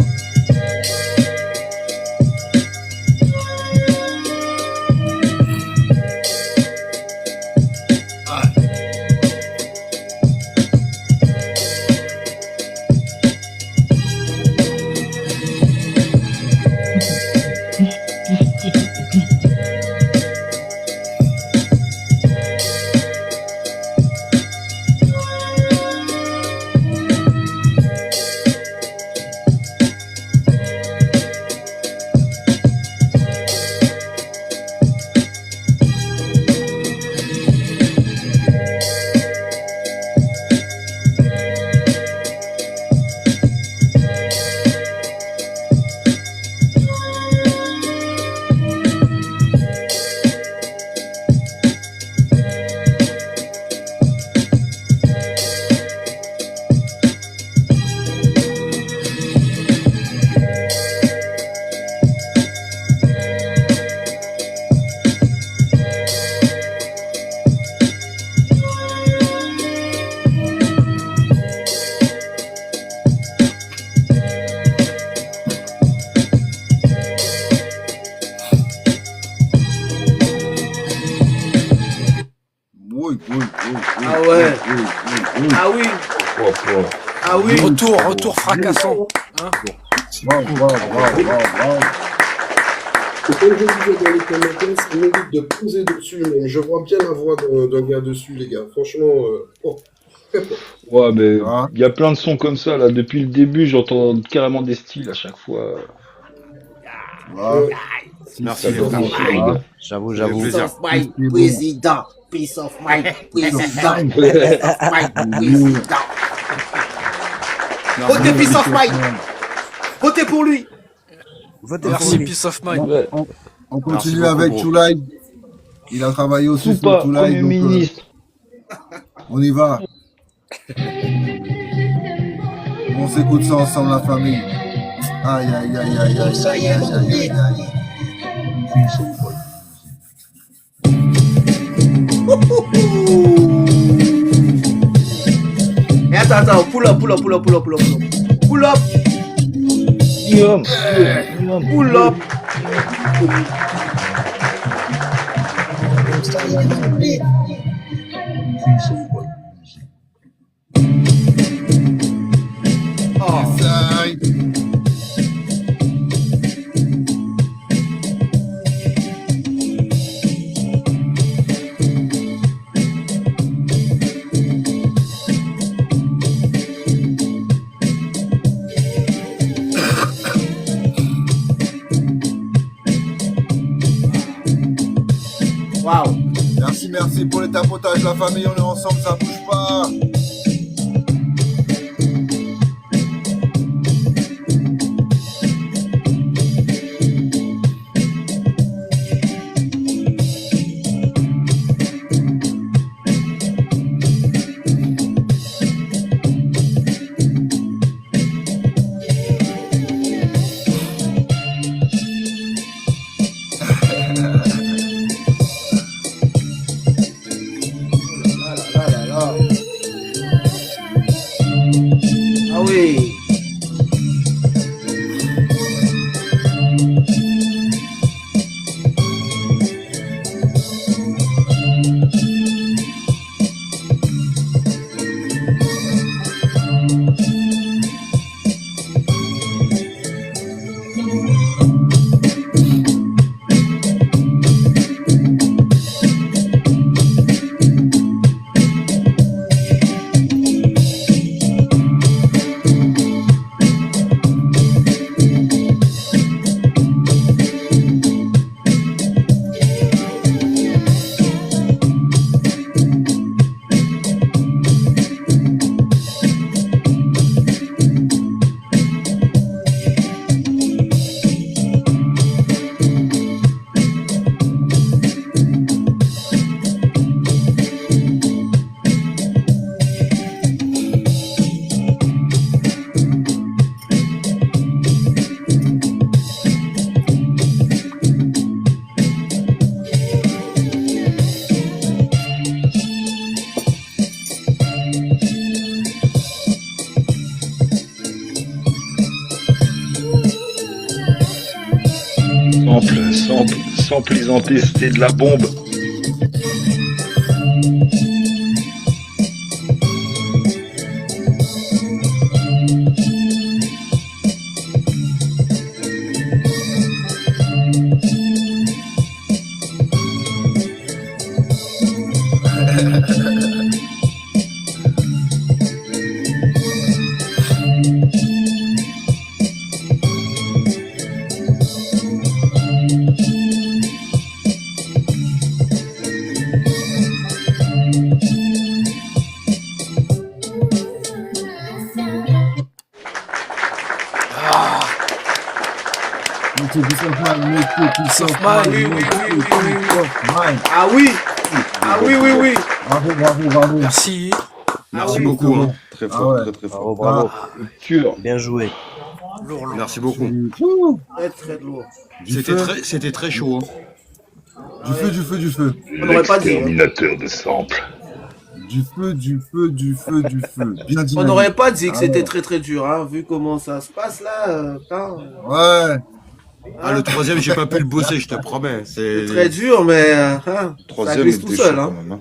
Oui, oui, oui, oui, Ah ouais. oui, oui, oui. Ah oui. Ah oui. Retour fracassant. Hein. Wow, wow, wow, wow, wow. Et comme je disais dans les commentaires, ça mérite de poser dessus. Mais je vois bien la voix d'un gars dessus, les gars. Franchement, très fort. Ouais, mais Ah. il y a plein de sons comme ça là. Depuis le début, j'entends carrément des styles à chaque fois. Ah. Merci, Ça les donne frères. envie, les gars. J'avoue, j'avoue. Peace Plaisir. of mind, président. Peace of mind, président. Peace of mind, président. Votez Peace of mind. Votez pour lui. Votez Merci, pour lui. Peace of Mind. Ouais. On continue beaucoup, avec gros. Choulai. Il a travaillé aussi sur Soupa, Choulai. Premier Donc, ministre. on y va. On s'écoute ça ensemble, la famille. Aïe, aïe, aïe, aïe, aïe, aïe, aïe, aïe, aïe. Et attends, pull up. Pull up. Guillaume. Pull up. Oh. Aïe. Waouh. Merci pour les tapotages, la famille, on est ensemble, ça bouge pas. Ah oui. Sample, ils ont testé de la bombe. Ah oui. Ah oui, oui, oui. Bravo. Merci. Merci beaucoup. Hein. Très fort, ouais. très fort. Bravo. Pur. Bien joué. Merci beaucoup. Très, très lourd. C'était très chaud. Hein. Du feu. On n'aurait pas dit. Hein. Exterminateur de samples. Du feu. Bien dit. On n'aurait pas dit que c'était très, très dur, hein, vu comment ça se passe là. Putain. Ouais. Ah, le troisième, j'ai pas pu le bosser, je te promets. C'est très dur, mais hein, ça Troisième glisse tout était seul. chaud Hein. quand même. Hein.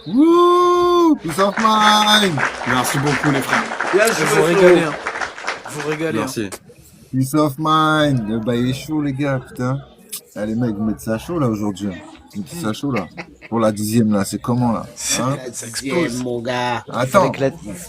Wouh, Peace of Mind. Merci beaucoup, les frères. Bien Vous joué, régalez. Flo. Hein. Vous régalez. Hein. Merci. Peace of Mind. Le bail est chaud, les gars, putain. Ah, les mecs, vous mettez ça chaud, là, aujourd'hui. Vous mettez ça chaud, là. Pour la 10e, là, c'est comment, là hein Ça explose, mon gars. Attends.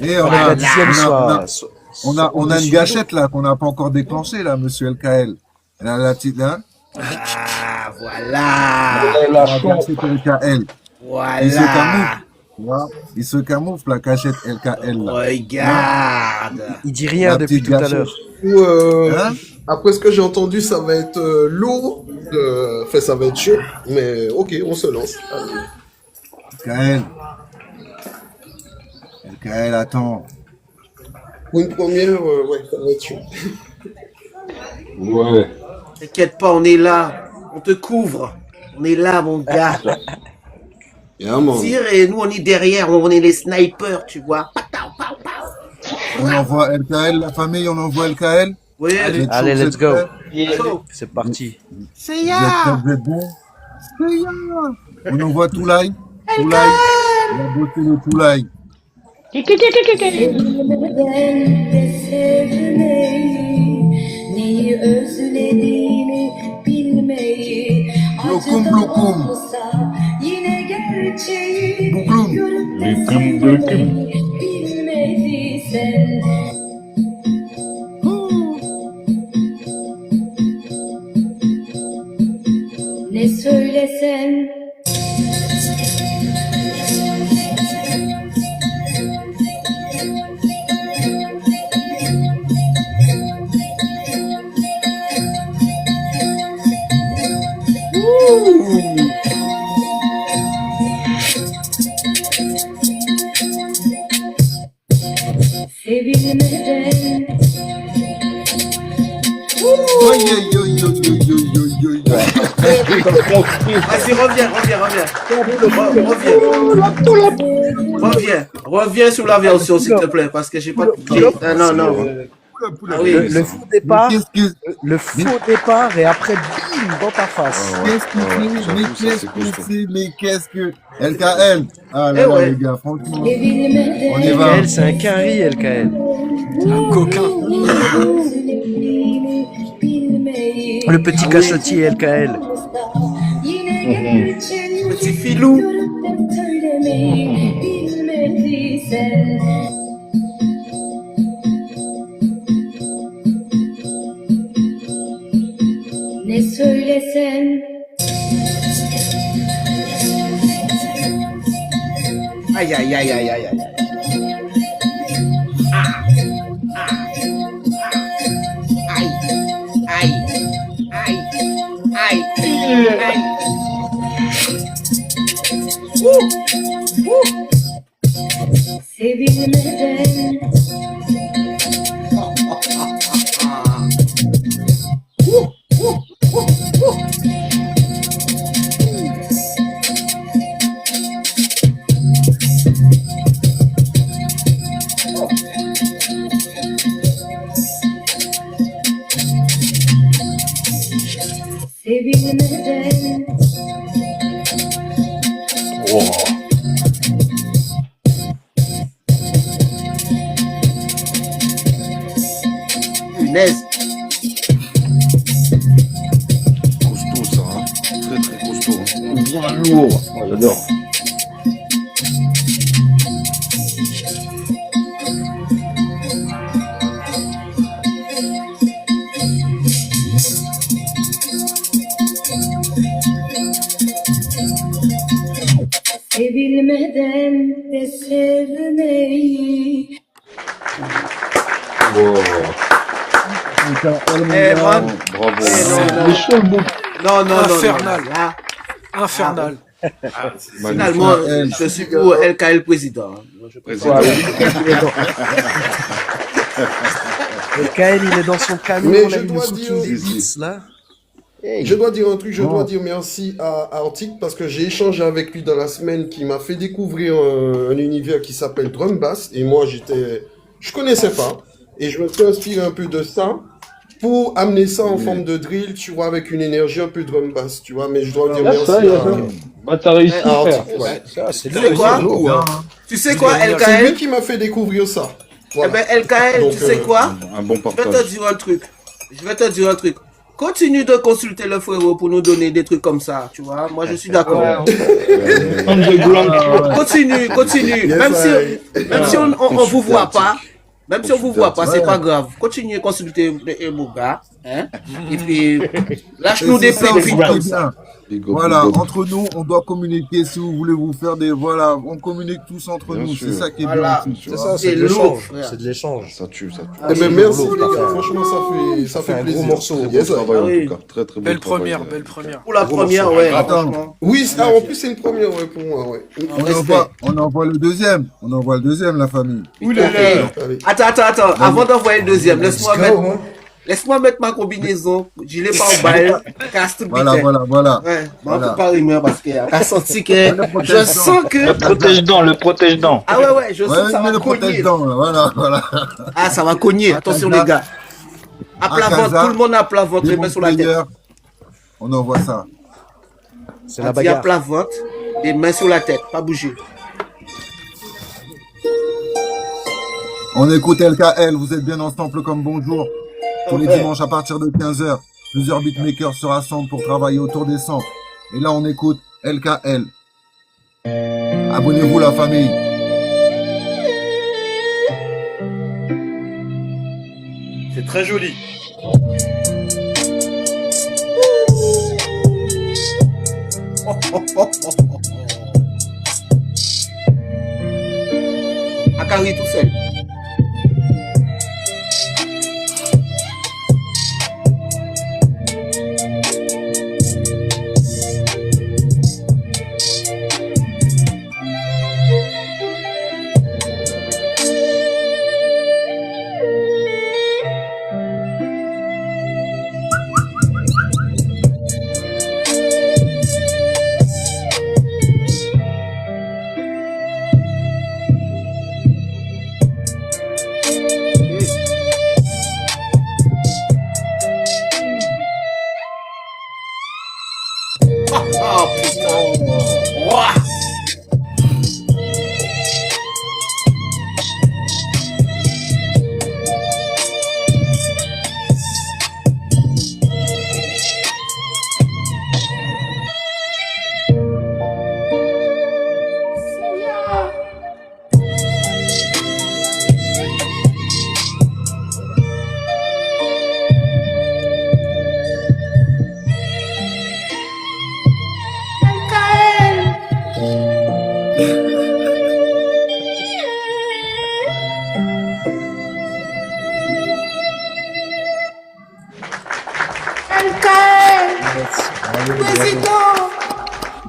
Et La 10e on a une gâchette, là, qu'on n'a pas encore déclenchée, là, monsieur LKL. Là, la petite, là. Ah, voilà. La gâchette LKL. Voilà. Il se camoufle. Tu vois il se camoufle, la cachette LKL, là. Regarde. Il dit rien La depuis petite tout à gâchette. l'heure. Hein Après ce que j'ai entendu, ça va être lourd. Enfin, ça va être chaud. Mais ok, on se lance. Allez. LKL, attends. Pour une première, ouais, ça va être chaud. Ouais. T'inquiète pas, on est là. On te couvre. On est là, mon gars. Yeah, man. Tire et nous, on est derrière. On est les snipers, tu vois. On envoie LKL, la famille, on envoie LKL. Oui, Allez, let's go. chaud. C'est parti. C'est Vous ya. êtes bon. C'est ya. On envoie Toulaï. Toulaï. On a bossé le Toulaï. Blokum. Buklum. Ne söylesem sevilmeden Aïe, aïe, aïe, aïe, aïe, aïe, aïe, aïe. Vas-y, reviens. Reviens sur la version, s'il te plaît, parce que j'ai pas. Non. Ah oui. Le faux départ, Mais qu'est-ce que- le faux départ et après bim dans ta face. Qu'est-ce que c'est? Mais qu'est-ce que c'est? Mais qu'est-ce que... LKL. Ah Eh là là, ouais. les gars, franchement. sevilmeden On y va. LKL, c'est un quinri, LKL. Un coquin. bilmeyi Le petit cachotier LKL. yine geçen Petit filou. görüp de söylemeyi bilmediysen ne söylesem Aïe. sevilmeden sevilmeden Punaise. Costaud, ça. Hein. Très, très costaud. Hein. Bien lourd. Moi, j'adore. sevilmeden de sevmeyi Eh, man. Bravo. C'est chaud le bout. Non. Infernal. Là, Infernal. finalement, je suis pour LKL président. Moi, je préfère. LKL, il est dans son camion, Mais là, je il nous dois fout dire- une des bits, là. Je dois dire un truc, je dois dire merci à Antique parce que j'ai échangé avec lui dans la semaine qui m'a fait découvrir un univers qui s'appelle Drum Bass et moi je connaissais pas et je me suis inspiré un peu de ça pour amener ça en forme de drill, tu vois, avec une énergie un peu Drum Bass, tu vois, mais je dois dire Là, merci ça, il y a ça. Bah, t'as réussi, à frère. Antique, ouais. C'est Tu sais quoi Tu sais quoi, C'est lui LKL qui m'a fait découvrir ça. Eh Voilà. ben, LKL, Donc, tu sais quoi Un bon Je vais te partage. dire un truc. Continue de consulter le frérot pour nous donner des trucs comme ça, tu vois. Moi, je suis d'accord. On the ground. Continue. Yes, Même si on vous voit Consulter pas, même si on vous voit pas, Ouais. c'est pas grave. Continuez à consulter les gars, hein. Et puis, lâche-nous des C'est ça, pépites c'est comme bien. ça. Big up, Voilà, big up. entre nous, on doit communiquer. Si vous voulez vous faire des... Voilà, on communique tous entre Bien nous. sûr. C'est ça qui est Voilà. bien. aussi, tu C'est vois. ça, C'est c'est de lourd, l'échange. frère. C'est de l'échange. Ça tue. Eh ben, merci, lourd, les gars. lourd. Franchement, ça fait un plaisir. gros morceau. Très beau Yes, travail Ah oui. en tout cas. Très très beau Belle travail. première. Pour la première, ouais. Attends. Franchement. Oui, en plus, c'est une première, ouais, pour moi, ouais. On envoie le deuxième. On envoie le deuxième, la famille. Ok. Allez. Attends. Avant d'envoyer le deuxième, laisse-moi mettre ma combinaison. Je l'ai pas au bail. Casse tout Voilà. Ouais, bon, on Voilà. peut pas rimer parce que t'as senti que je sens que. Le protège-dents. Ah ouais, je sens que ça Ouais, va mets le cogner. protège-dents, là. Voilà. Ah, ça va cogner. Attention les gars. À plat ventre, Akaza, tout le monde à plat ventre, les Demon mains sur la tête. Slayer. On envoie ça. C'est On la dit à bagarre. plat ventre, les mains sur la tête, pas bouger. On écoute LKL, vous êtes bien ensemble comme bonjour. Tous les dimanches à partir de 15h, plusieurs beatmakers se rassemblent pour travailler autour des samples. Et là, on écoute LKL. Abonnez-vous la famille. C'est très joli. Akari tout seul. Oh putain. Ouah.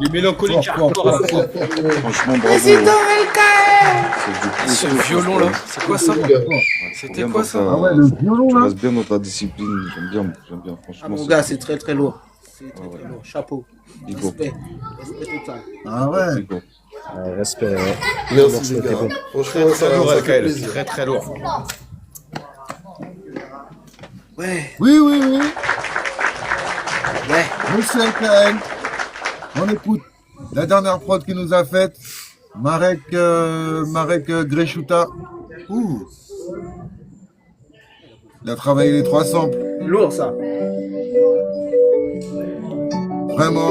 Les mélancoliques hardcore à la fois. Franchement, bravo. Ce violon là, c'est quoi ça? C'était quoi ça? le violon, Tu là. restes bien dans ta discipline. J'aime bien. Ah Franchement, mon gars, c'est très très lourd. C'est très Ouais. très lourd. Chapeau. Bigo. Respect. Respect total. Ah ouais. Bigo. Respect, ouais. Merci les gars. Franchement, Très lourd, ça fait LKL. plaisir. Très très lourd. Ouais. Oui, oui, oui. Ouais. Monsieur LKL, on écoute la dernière prod qu'il nous a faite. Marek Greshuta. Ouh. Il a travaillé les 3 samples. Lourd ça. Vraiment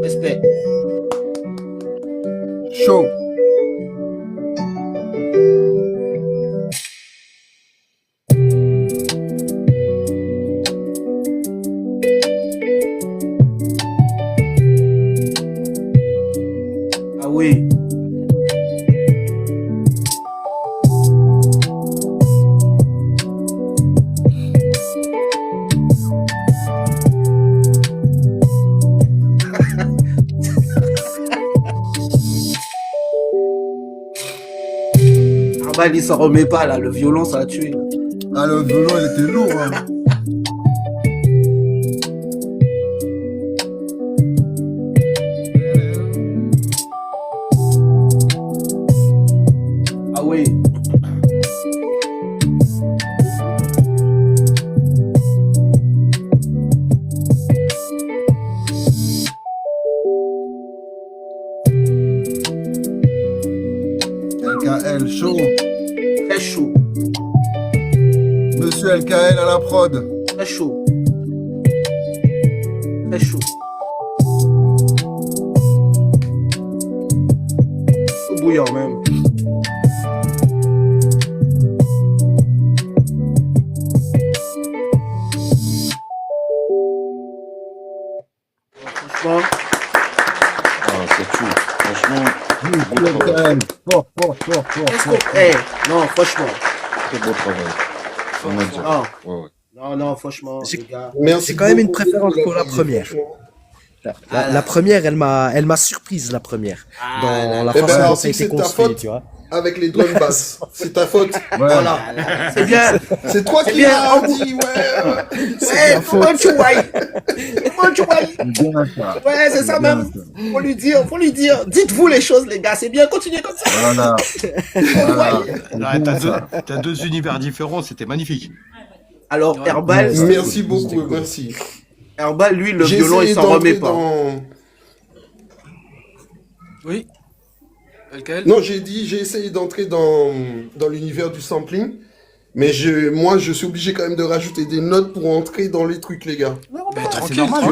Respect. chaud. Ah oui. Arbal, il s'en remet pas là, le violon ça l'a tué. Ah, le violon, il était lourd. Hein. Ah oui. LKL, chaud. Très chaud. Monsieur LKL à la prod. Très chaud. Très chaud. Tout bouillant même. Franchement, Ah, c'est chaud. Franchement, Monsieur LKL, fort. est-ce qu'on... Eh, non, franchement. très beau travail. On a dit. Non, Ouais. non, franchement, les gars. Merci. J'ai quand même une beaucoup préférence de pour la l'avoir dit, première. franchement. La première, elle m'a surprise, la première. Dans la Eh façon ben, dont alors, ça a si été c'est ta construit, faute, tu vois. avec les drum bass, c'est ta faute. Voilà. C'est bien. C'est toi C'est qui bien. l'as dit, ouais. Ouais, comment tu vois? Comment tu vois? Bien ça. Ouais, c'est ça même. Faut lui dire. Dites-vous les choses, les gars. C'est bien. Continuez comme ça. Voilà. Ouais, t'as deux univers différents, c'était magnifique. Alors, Herbal, Merci beaucoup, merci. Herbal, lui, le J'ai violon, essayé il s'en remet d'entrer pas. dans... Oui. LKL? Non, j'ai essayé d'entrer dans l'univers du sampling, mais moi, je suis obligé quand même de rajouter des notes pour entrer dans les trucs, les gars. C'est normal,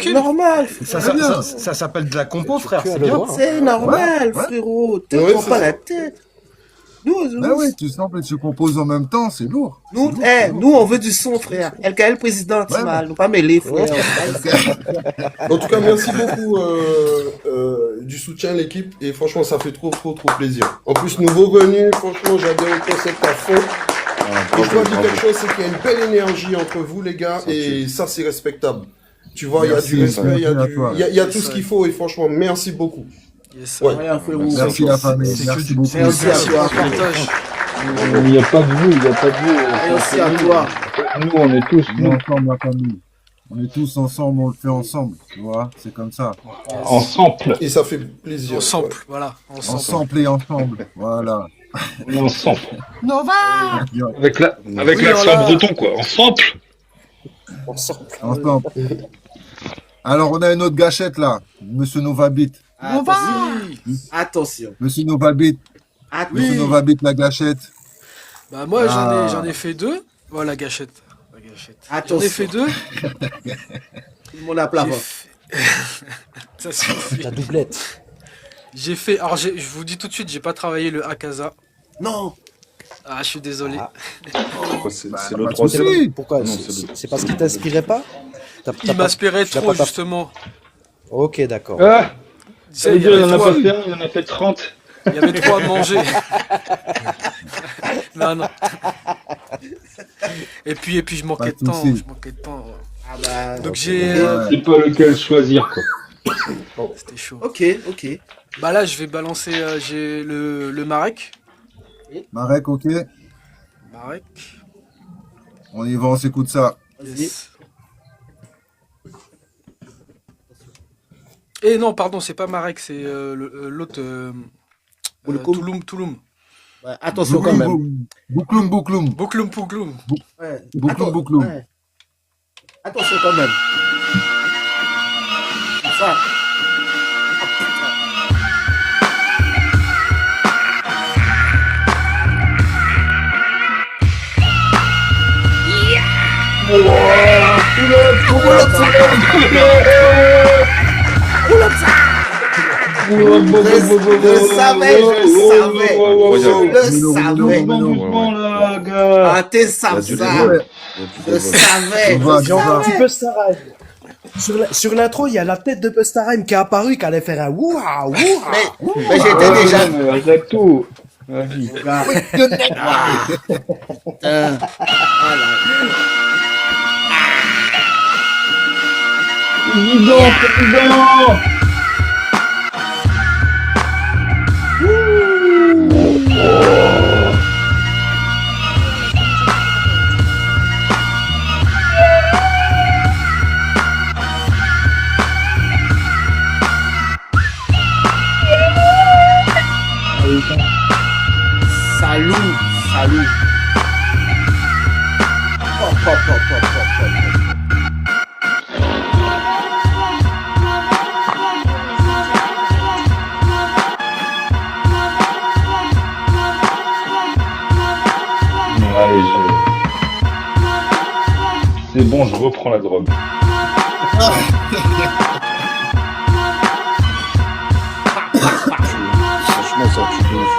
tu vois. Normal. Ça s'appelle de la compo, frère, c'est bien. C'est normal, frérot. Te Ouais, prends c'est pas ça. la tête. Ben oui, tu samples et tu composes en même temps, c'est lourd. Nous, nous, on veut du son, frère. LKL président, tu vas nous pas mêler, frère. En tout cas, merci beaucoup du soutien, l'équipe. Et franchement, ça fait trop plaisir. En plus, nouveau venu, franchement, j'adore le concept à fond. Et je dois dire quelque chose, c'est qu'il y a une belle énergie entre vous, les gars. Et ça, c'est respectable. Tu vois, il y a du respect, il y a tout ce qu'il faut. Et franchement, merci beaucoup. Yes, Ouais. Merci la famille, merci beaucoup. Merci à toi. Il n'y a pas de vous, il n'y a pas de vous. Merci à toi. Nous, on est tous, On est ensemble, la famille. On est tous ensemble, on le fait ensemble. Tu vois, c'est comme ça. ensemble. Et ça fait plaisir. Ensemble, voilà. Ensemble et ensemble. Voilà. On est ensemble. Nova. Avec l'accent breton, quoi. Ensemble. Ensemble. Alors, on a une autre gâchette là. Monsieur Novabit. Attention. Monsieur Novabit. Monsieur Novabit, la gâchette. Bah moi Ah. j'en ai fait 2. Voilà la gâchette. J'en Attention. ai fait 2. Tout le monde à plat. Ça suffit. La doublette. J'ai fait. Alors je vous dis tout de suite, j'ai pas travaillé le Akaza. Non. Ah, je suis désolé. C'est Bah, le pas de 3 souci. Pourquoi? Non, c'est C'est parce qu'il t'inspirait pas? Il m'inspirait trop justement. Ok, d'accord. Ah, Tu ça sais, veut il y dire, il avait en a trop- pas fait un, il en a fait 30. il y avait trop à manger. Non. Et puis je manquais Pas de de temps. souci. Je manquais de temps. Ah bah, Donc j'ai. C'est pas lequel choisir, quoi. C'était chaud. ok. Bah là je vais balancer. J'ai le Marek. Marek, ok. Marek. On y va, on s'écoute ça. Yes. Et non, pardon, c'est pas Marek, c'est l'autre. Touloum. Ouais, attention quand même. Boucloum. Boucloum. Ouais. Boucloum. Ouais. Attention quand même. Ça. Je savais. Doucement, là, gars. Ah, t'es ça. Je savais. Busta Rhymes. Sur l'intro, il y a la tête de Busta Rhymes qui est apparue, qui allait faire un wouha. Mais j'étais déjà. Arrête tout. Vas-y. Président. Salut. Pop. Allez, c'est bon, je reprends la drogue. Franchement, ça tue de ouf.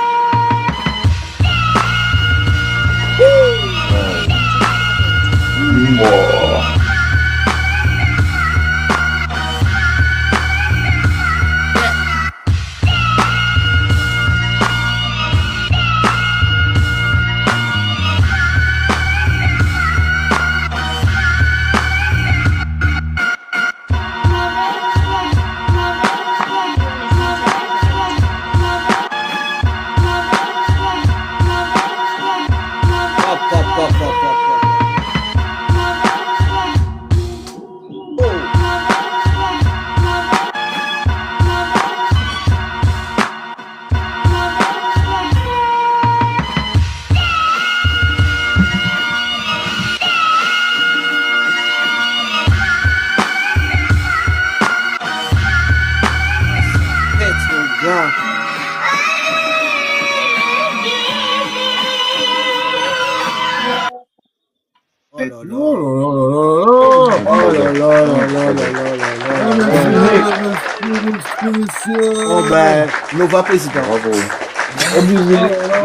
Oh ben, Nova président. Bravo.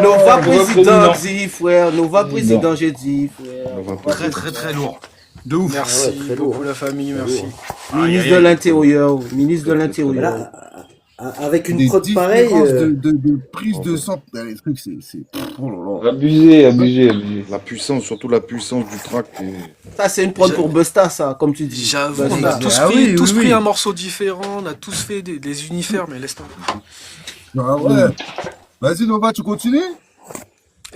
Nova président, dit frère. Nova président, j'ai dit frère. Très très très lourd. De ouf. Merci ouais, très beaucoup lourd. la famille, merci. Ministre de l'Intérieur. Ministre de l'Intérieur. Là, avec une Des prod pareille, différences de prise de sang. Les trucs, c'est. Oh là là. Abusé. La puissance, surtout la puissance du track. Ça, c'est une prod pour Busta, ça, comme tu dis. J'avoue, Vas-y. on a tous, Ah pris, oui, tous oui, pris oui. un morceau différent, on a tous fait des univers, mais laisse tomber. Ah ouais. Vas-y, Nova, tu continues?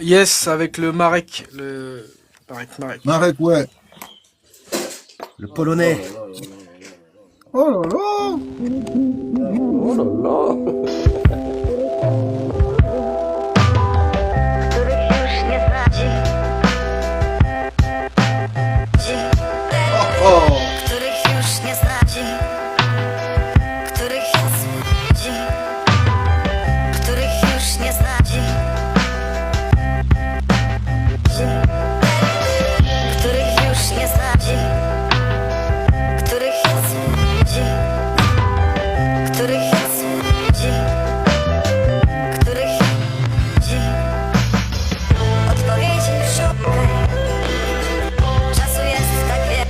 Yes, avec le Marek. Marek. Marek, ouais. le polonais. Oh là là. Oh là là. Oh. Których już nie znać, których już nie znać, których już nie znać, których odpowiedzi szukaj. Czasu jest tak wiele,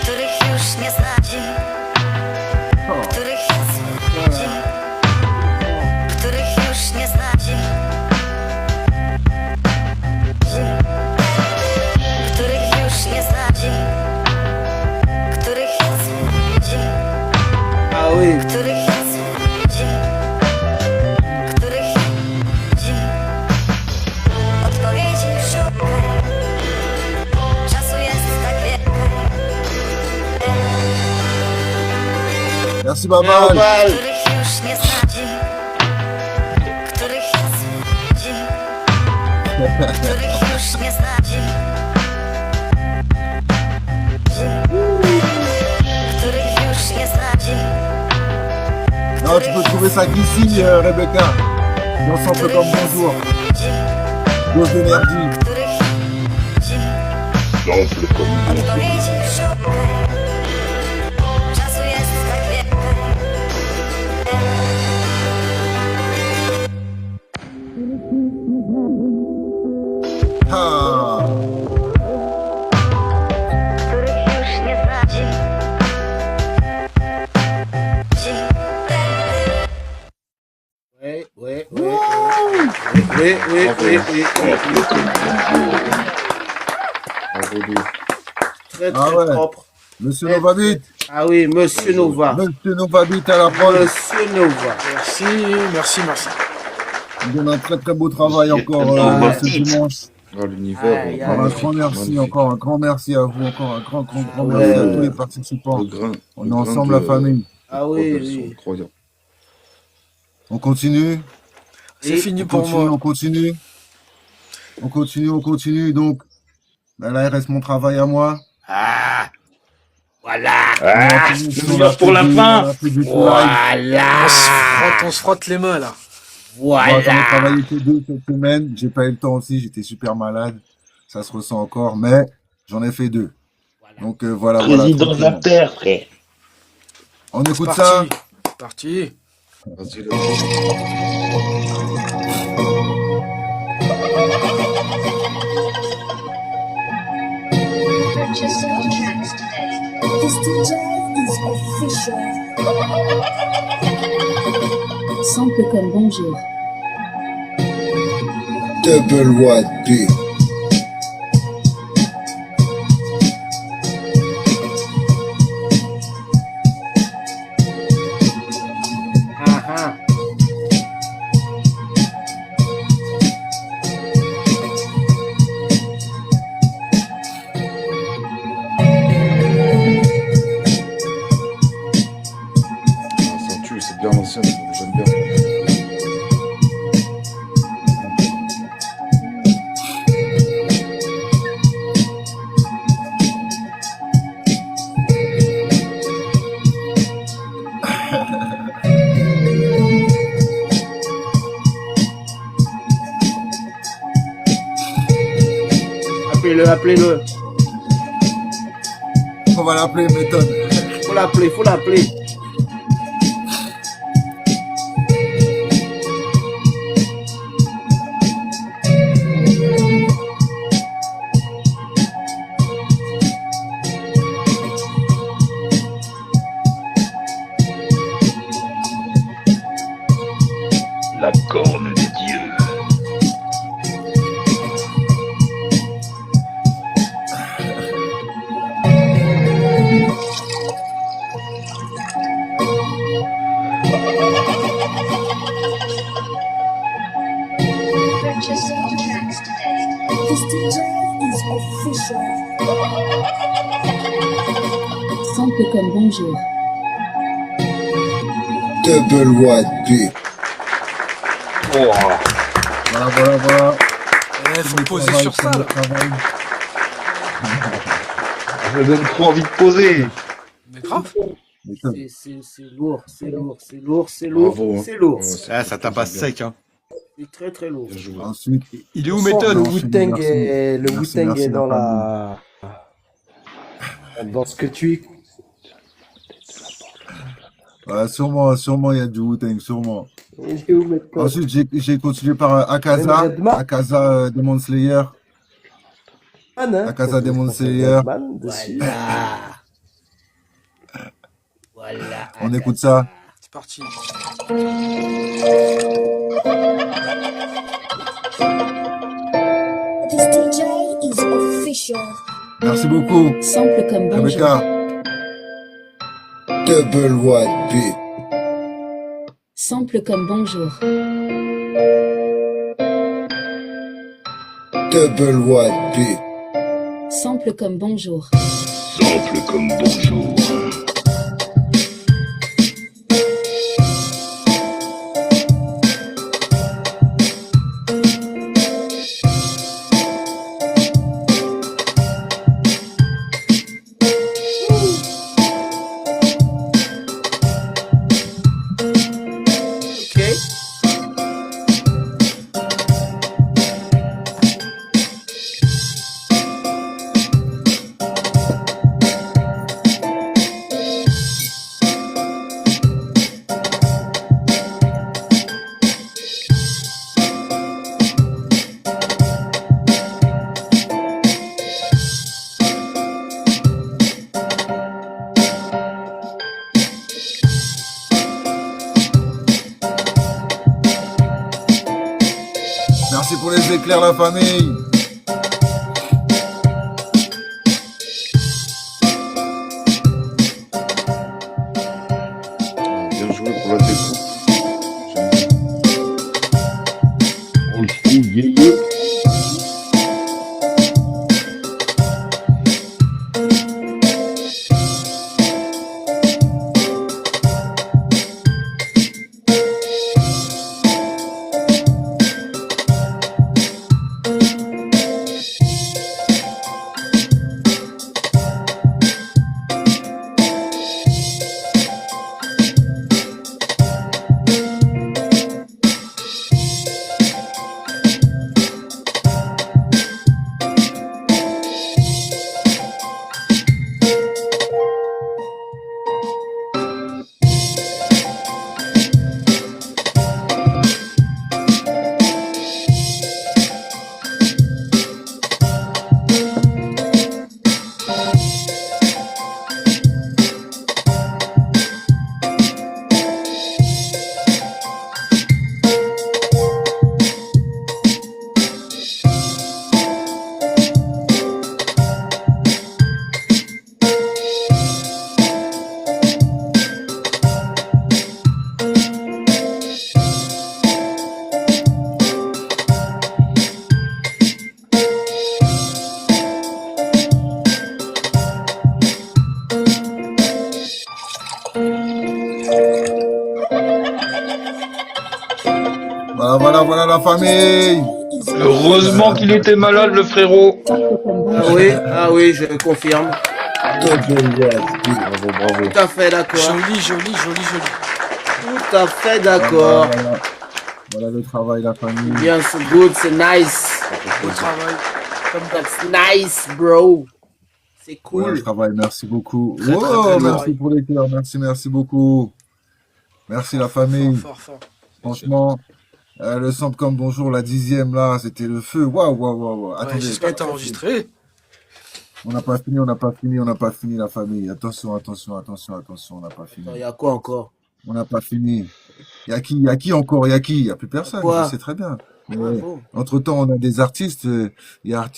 których już nie znać, których już nie znać, których już nie znać, których Ah oui. których odpowiedzi szukaj. Czasu jest tak wiele, Merci, Babal. których już nie znać, których już nie znać, których już nie znać. Non, tu peux trouver ça qu'ici, Rebecca. Dans Sample comme bonjour. Dose d'énergie. Odpowiedzi szukaj. Czasu jest tak wiele, Ah. których już nie znać. Oui. Très Ah ouais. propre. Monsieur Novabit. Ah oui, Monsieur Nova. Monsieur Novabit à la prod. Monsieur Nova. Merci. Il donne un très très beau travail encore ce dimanche. L'univers. Aïe, Alors, un grand merci, encore un grand merci à vous, encore un grand merci à tous les participants. On est ensemble, la famille. Ah oui. Incroyable. On continue. C'est fini pour moi. On continue. Donc, ben là, il reste mon travail à moi. Voilà. Pour la fin. On se frotte les mains là. Moi, j'en ai travaillé que 2 cette semaine. J'ai pas eu le temps aussi. J'étais super malade. Ça se ressent encore, mais j'en ai fait 2. Donc voilà. Président de la Terre, frère. On écoute ça. C'est parti. Vas-y, Purchase your tracks today. This DJ is official. Sample comme bonjour. Double White B. Ça tue, c'est bien l'ancien, j'aime bien. Appelez-le. On va l'appeler méthode. Faut l'appeler, faut l'appeler. La corne des dieux. Purchase your tracks today. This DJ is official. Simple comme bonjour. Double White Beat. Voilà. Faut poser sur ça, là. Je me donne trop envie de poser. Mais grave. C'est lourd, c'est lourd, c'est lourd, c'est Bravo, lourd, hein. c'est lourd. Ah, ça tabasse sec, hein. C'est très très lourd. Bien joué. Ensuite, Il est où, Le méthode Wu-Tang Merci. est, le Merci, Wu-Tang merci, est dans la dans ce que tu écoutes. ouais, sûrement, il y a du Wu-Tang, sûrement. Il est où, méthode? Ensuite, j'ai continué par Akaza, Redma. Akaza Demon Slayer. Akaza Demon Slayer. Voilà. On écoute ça. C'est parti. This DJ is official. Merci beaucoup. Simple comme bonjour. Rebecca. Double White Beat. Simple comme bonjour. Double White Beat. Simple comme bonjour. Simple comme bonjour. Ok. Merci pour les éclairs, la famille. Bien joué pour la découpe. Old school, yeah. Voilà la famille. Heureusement qu'il était malade, le frérot. Ah oui, je confirme. Bravo. Tout à fait d'accord. Joli. Tout à fait d'accord. Voilà le travail, la famille. Bien, c'est good, c'est nice. Beau travail. That's nice, bro. C'est Ouais, cool. je travaille, merci beaucoup. Très, très, Oh, très lourd. merci pour les cœurs, merci beaucoup. Merci la famille. Fort. Franchement, le sample comme bonjour, la 10e là, c'était le feu. Waouh. Ouais, Attendez, j'espère que t'as enregistré. on n'a pas fini la famille. Attention, on n'a pas fini. Il y a quoi encore? On n'a pas fini. Il y a qui encore? Il y a plus personne, Quoi? je sais très bien. Mais Bravo. entre-temps, on a des artistes. Il y a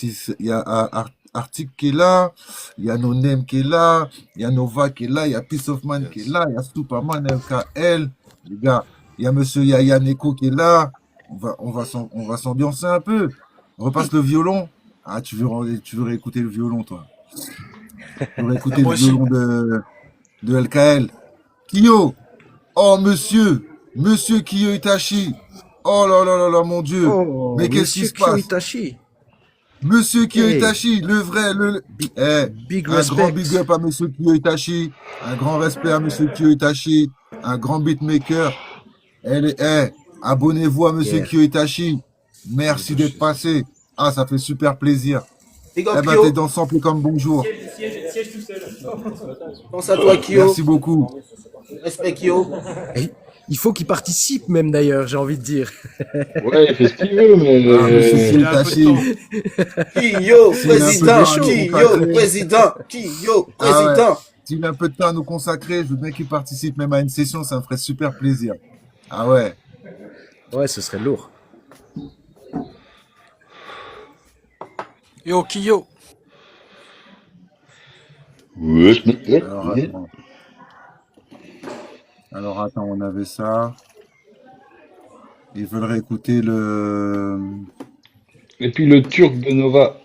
Arctic qui est là, il y a No Name qui est là, il y a Nova qui est là, il y a Peace of Man qui est là, il y a Superman LKL, les gars, il y a Monsieur Yaya Neko qui est là. On va s'ambiancer un peu. On repasse le violon. Ah, tu veux réécouter le violon, toi. Tu veux réécouter le Moi aussi. violon de LKL. Kiyo. Oh, Monsieur Kiyo Itachi. Oh là, mon Dieu. Oh, Mais qu'est-ce qui se passe? Itachi. Monsieur Kiyo Hey. Itachi, le vrai, Big un respect. grand big up à Monsieur Kiyo Itachi, un grand respect à Monsieur Kiyo Itachi, un grand beatmaker. Abonnez-vous à Monsieur Yeah. Kiyo Itachi. Merci d'être passé. Ah, ça fait super plaisir. Big Eh up, ben, Kyo. t'es dans Sample comme bonjour. Pense à toi, Kyo. Merci beaucoup. Respect, Kyo. Et il faut qu'il participe même d'ailleurs, j'ai envie de dire. Ouais, il fait ce qu'il veut, mais. Ah, Monsieur Kiyo Il a un peu de Itachi. temps. Kyo, S'il a un peu président. de temps, Kyo, président. Kyo, Ah ouais. président. S'il a un peu de temps à nous consacrer, je veux bien qu'il participe même à une session, ça me ferait super plaisir. Ah ouais. Ouais, ce serait lourd. Yo, Kiyo. Alors attends, on avait ça. Ils veulent réécouter le Et puis le turc de Nova.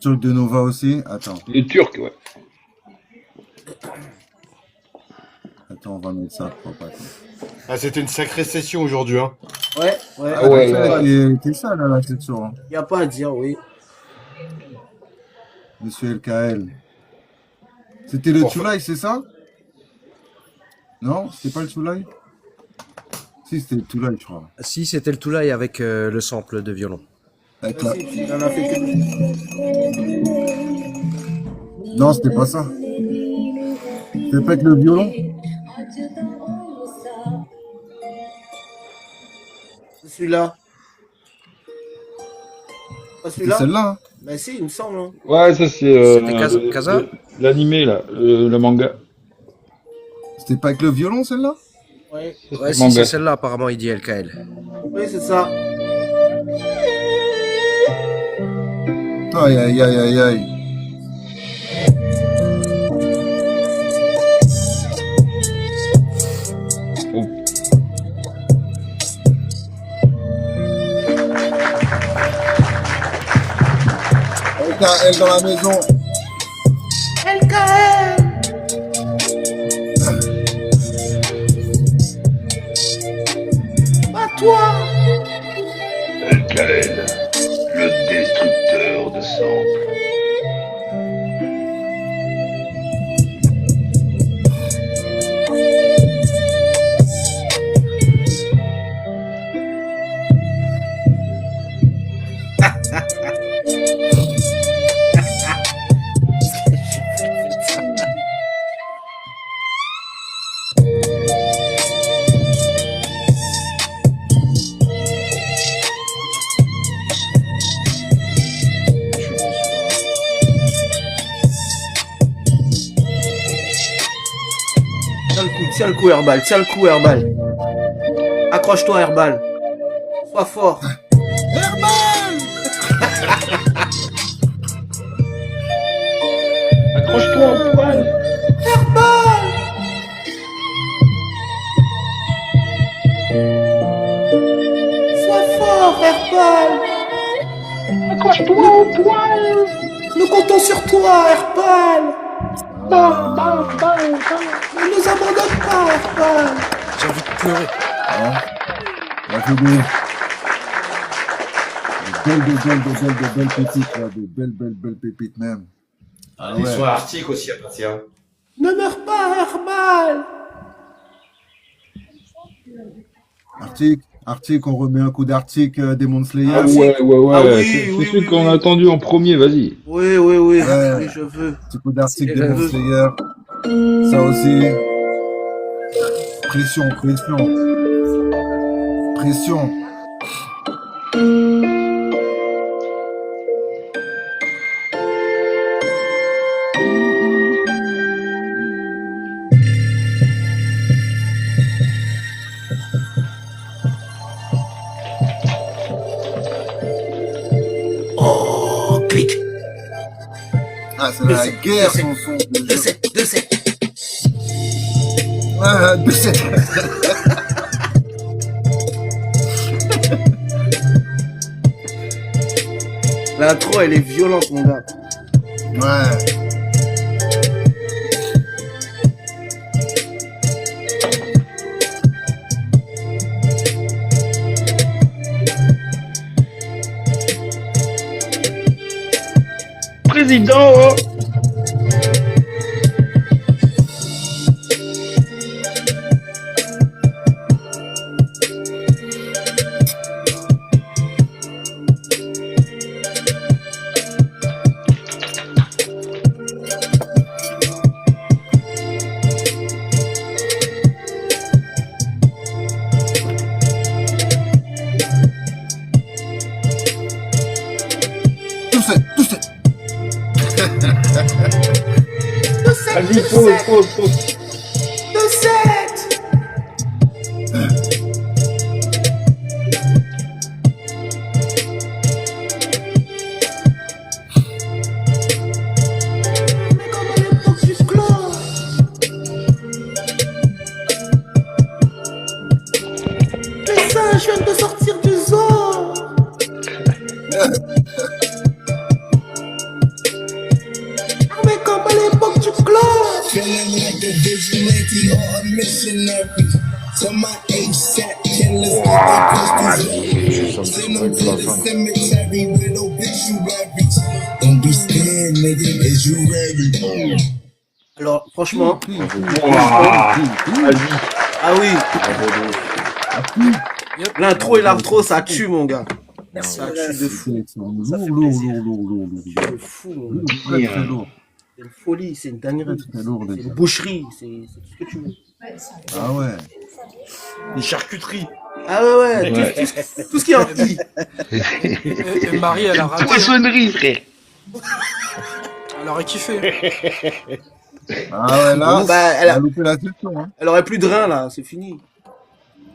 truc de Nova aussi. Le turc, ouais. Attends, on va mettre ça propre. Attends. Ah, c'était une sacrée session aujourd'hui. Hein. Ouais. Ah ouais, T'es ça là, la session. Hein. Y a pas à dire, oui. Monsieur LKL. C'était le Tsulai, c'est ça? Non? C'était pas le Tsulai? Si, c'était le Tsulai, je crois. Si, c'était le Toulai avec le sample de violon. Avec la... Il en a fait que... Non, c'était pas ça. C'était pas avec le violon? Celui-là. Pas C'est celui-là? celle-là, hein? Ben si, il me semble. Hein. Ouais, ça c'est. C'était Kaza? L'animé là, le manga. C'était pas avec le violon, celle-là? Ouais. Ouais, si, Manga. c'est celle-là, apparemment, il dit LKL. Oui, c'est ça. Aïe. Oh. LKL dans la maison. LKL, le destructeur de samples. Tiens le coup, Herbal. Tiens le coup, Herbal. Accroche-toi, Herbal. Sois fort. Accroche-toi au poil. Sois fort, Herbal. Accroche-toi au poil. Nous comptons sur toi, Herbal. Ne nous abandonne pas, Herbal. J'ai envie de pleurer. La vidéo. De belles pépites, là. De belles pépites même. Ah Ils ouais. sont arctiques aussi, à partir. Ne meurs pas, Herbal. Arctic, Arctic, on remet un coup d'Arctic Demon Slayer. Ah ouais, ouais, ouais. Ah oui, c'est oui, celui oui, qu'on oui. a attendu en premier, vas-y. Oui, oui, oui. Ouais. Oui, je veux. Petit coup d'Arctic Je Demon veux. Slayer. Ça aussi. Pression, pression. Pression. Oh, clic. Ah, c'est la guerre, son son. 2-7, 2-7. Ah, 2-7. L'intro, elle est violente, mon gars. Ouais. Président, oh. Vas-y, pose. 2-7. Mais comment l'époque jusque-là? Les singes viennent de sortir du zoo. Mais comment l'époque du club? Feeling like a vigilante or a missionary. So my ASAP killers get their pistols. Send them to the cemetery with obituaries. Don't be scared, nigga, is you ready? Alors, franchement. Vas-y. Ah oui. L'intro et l'outro, ça tue, mon gars. Ça tue de fou. Ça fait plaisir. De fou, mon gars. Très, très lourd. C'est une folie, c'est une dinguerie. Très lourd, C'est les une gars. boucherie, c'est tout ce que tu veux. Ah ouais. Une charcuterie. Ah ouais, Ouais. tout ce qui est en petit. Et Marie, elle a raté. Poissonnerie, frère. Elle aurait kiffé. Ah ouais, là, Bah, elle a loupé la session. Hein. Elle aurait plus de rein, là, c'est fini.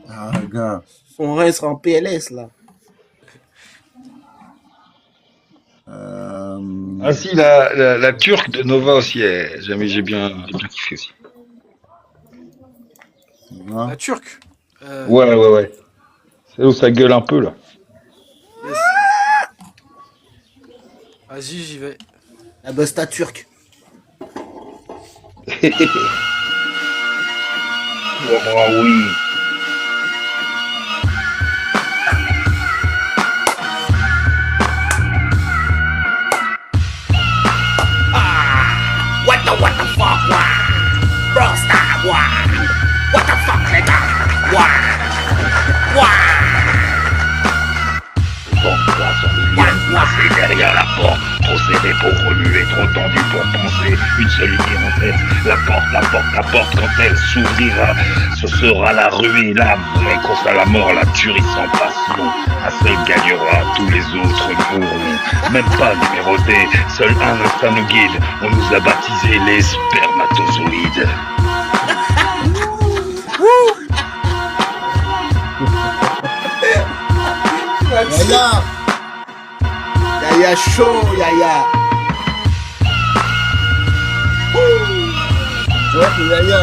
Ah, gars. Son rein sera en PLS, là. Ah si, la turque de Nova aussi, j'ai bien kiffé aussi. La turque. Ouais. C'est où ça gueule un peu, là. Vas-y, j'y vais. La Busta turque. Oh, oui. What the fuck, what? Brosta, what the fuck, les gars? Coincé derrière la porte, trop serré pour remuer, trop tendu pour penser, une seule idée en tête, la porte, quand elle s'ouvrira, ce sera la ruine, la vraie course à la mort, la tuerie sans passion, un seul gagnera, tous les autres mourront, même pas numérotés, seul un instinct nous guide, on nous a baptisés les spermatozoïdes. Yaya. Yaya chaud, Yaya. Ouais, c'est Yaya.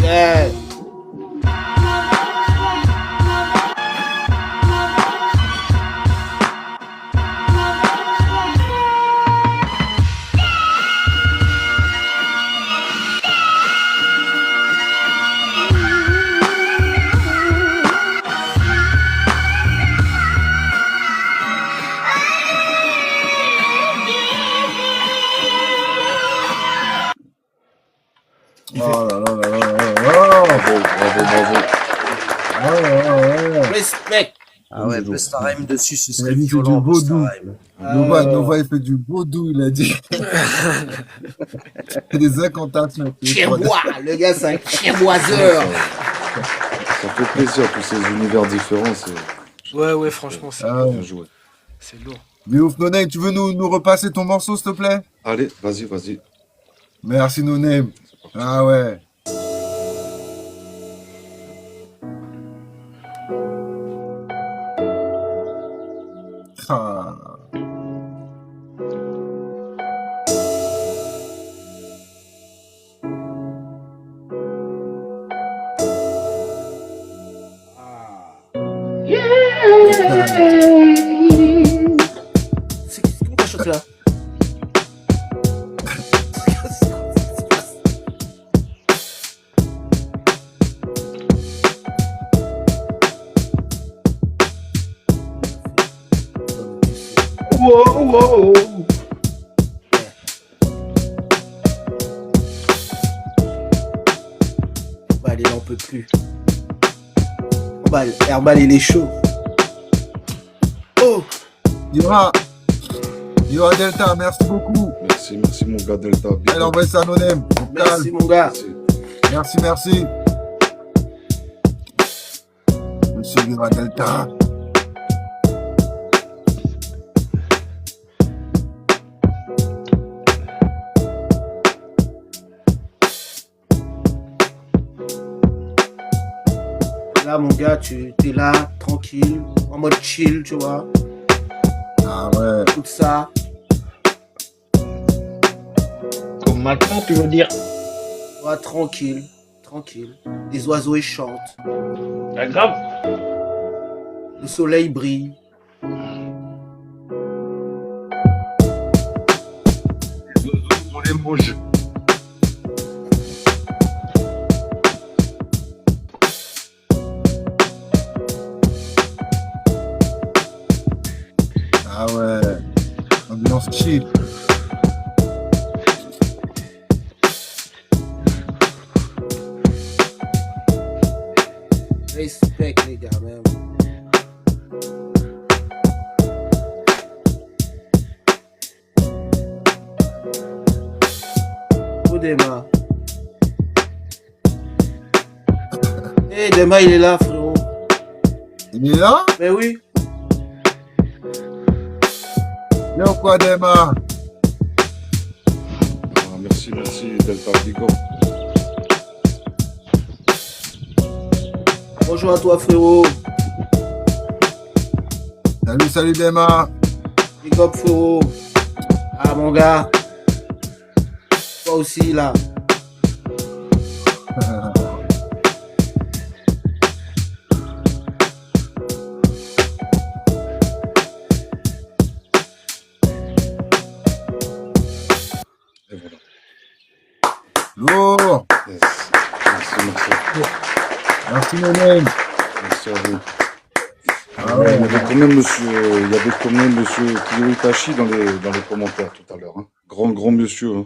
Yeah. qu'il fait. Oh là là là là là là. Bravo, bravo, bravo. Respect. Ah ouais, Busta Rhymes dessus, ce Il serait a dit que violent, du Busta vaudou. Rhymes. Nova, il fait du vaudou, il a dit. Des incantations. Cherbois, le gars, c'est un cherboiseur. Ça fait plaisir, tous ces univers différents, c'est Ouais, franchement, c'est bien joué. c'est lourd. Mais ouf, No Name, tu veux nous repasser ton morceau, s'il te plaît? Allez, vas-y. Merci, No Name. Ah ouais. Ah. C'est comment ça chante là? Bah, il en peut plus. Herbal, il est chaud. Oh! Yora Delta, merci beaucoup. Merci mon gars Delta. Elle envoie ça à No Name. Merci, mon gars. Merci. Monsieur Yora Delta. Là, mon gars, tu es là, tranquille, en mode chill, tu vois. Ah ouais. Tout ça. Comme maintenant, tu veux dire? Ouais, tranquille. Les oiseaux, ils chantent. Pas grave. Le soleil brille. On les mange. Ah ouais. Ambiance chill. Respect, les gars, même. Dema. Eh, Dema, il est là, frérot. Il est là? Mais oui. Yo, quoi, Dema? Merci Delta Bigo. Bonjour à toi, frérot. Salut, Dema. Big up, frérot. Ah, mon gars. Toi aussi, là. Et voilà. Lourd. Yes. Merci. Merci, No Name. Merci à vous. Ah ouais. Il y avait quand même monsieur Kiyo Itachi dans les commentaires tout à l'heure. Hein. Grand monsieur. Hein.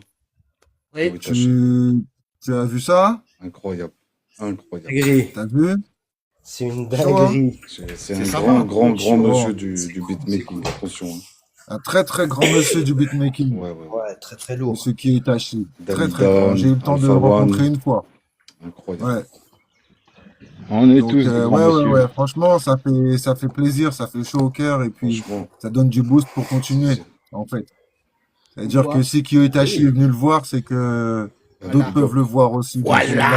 Oui. Tu as vu ça? Incroyable. T'as vu? C'est une dinguerie. C'est un grand monsieur du beatmaking. Attention. Hein. Un très grand monsieur du beatmaking. Ouais. Ouais, très lourd. Monsieur qui est Itachi. Très Danny grand. Dan, J'ai eu le temps de le Alpha rencontrer One. une fois. Incroyable. Ouais. On est Donc, tous des grands messieurs. ouais. Franchement, ça fait plaisir, ça fait chaud au cœur et puis ça donne du boost pour continuer, en fait. C'est-à-dire que si Kiyo Itachi est venu le voir, c'est que d'autres peuvent le voir aussi. Voilà.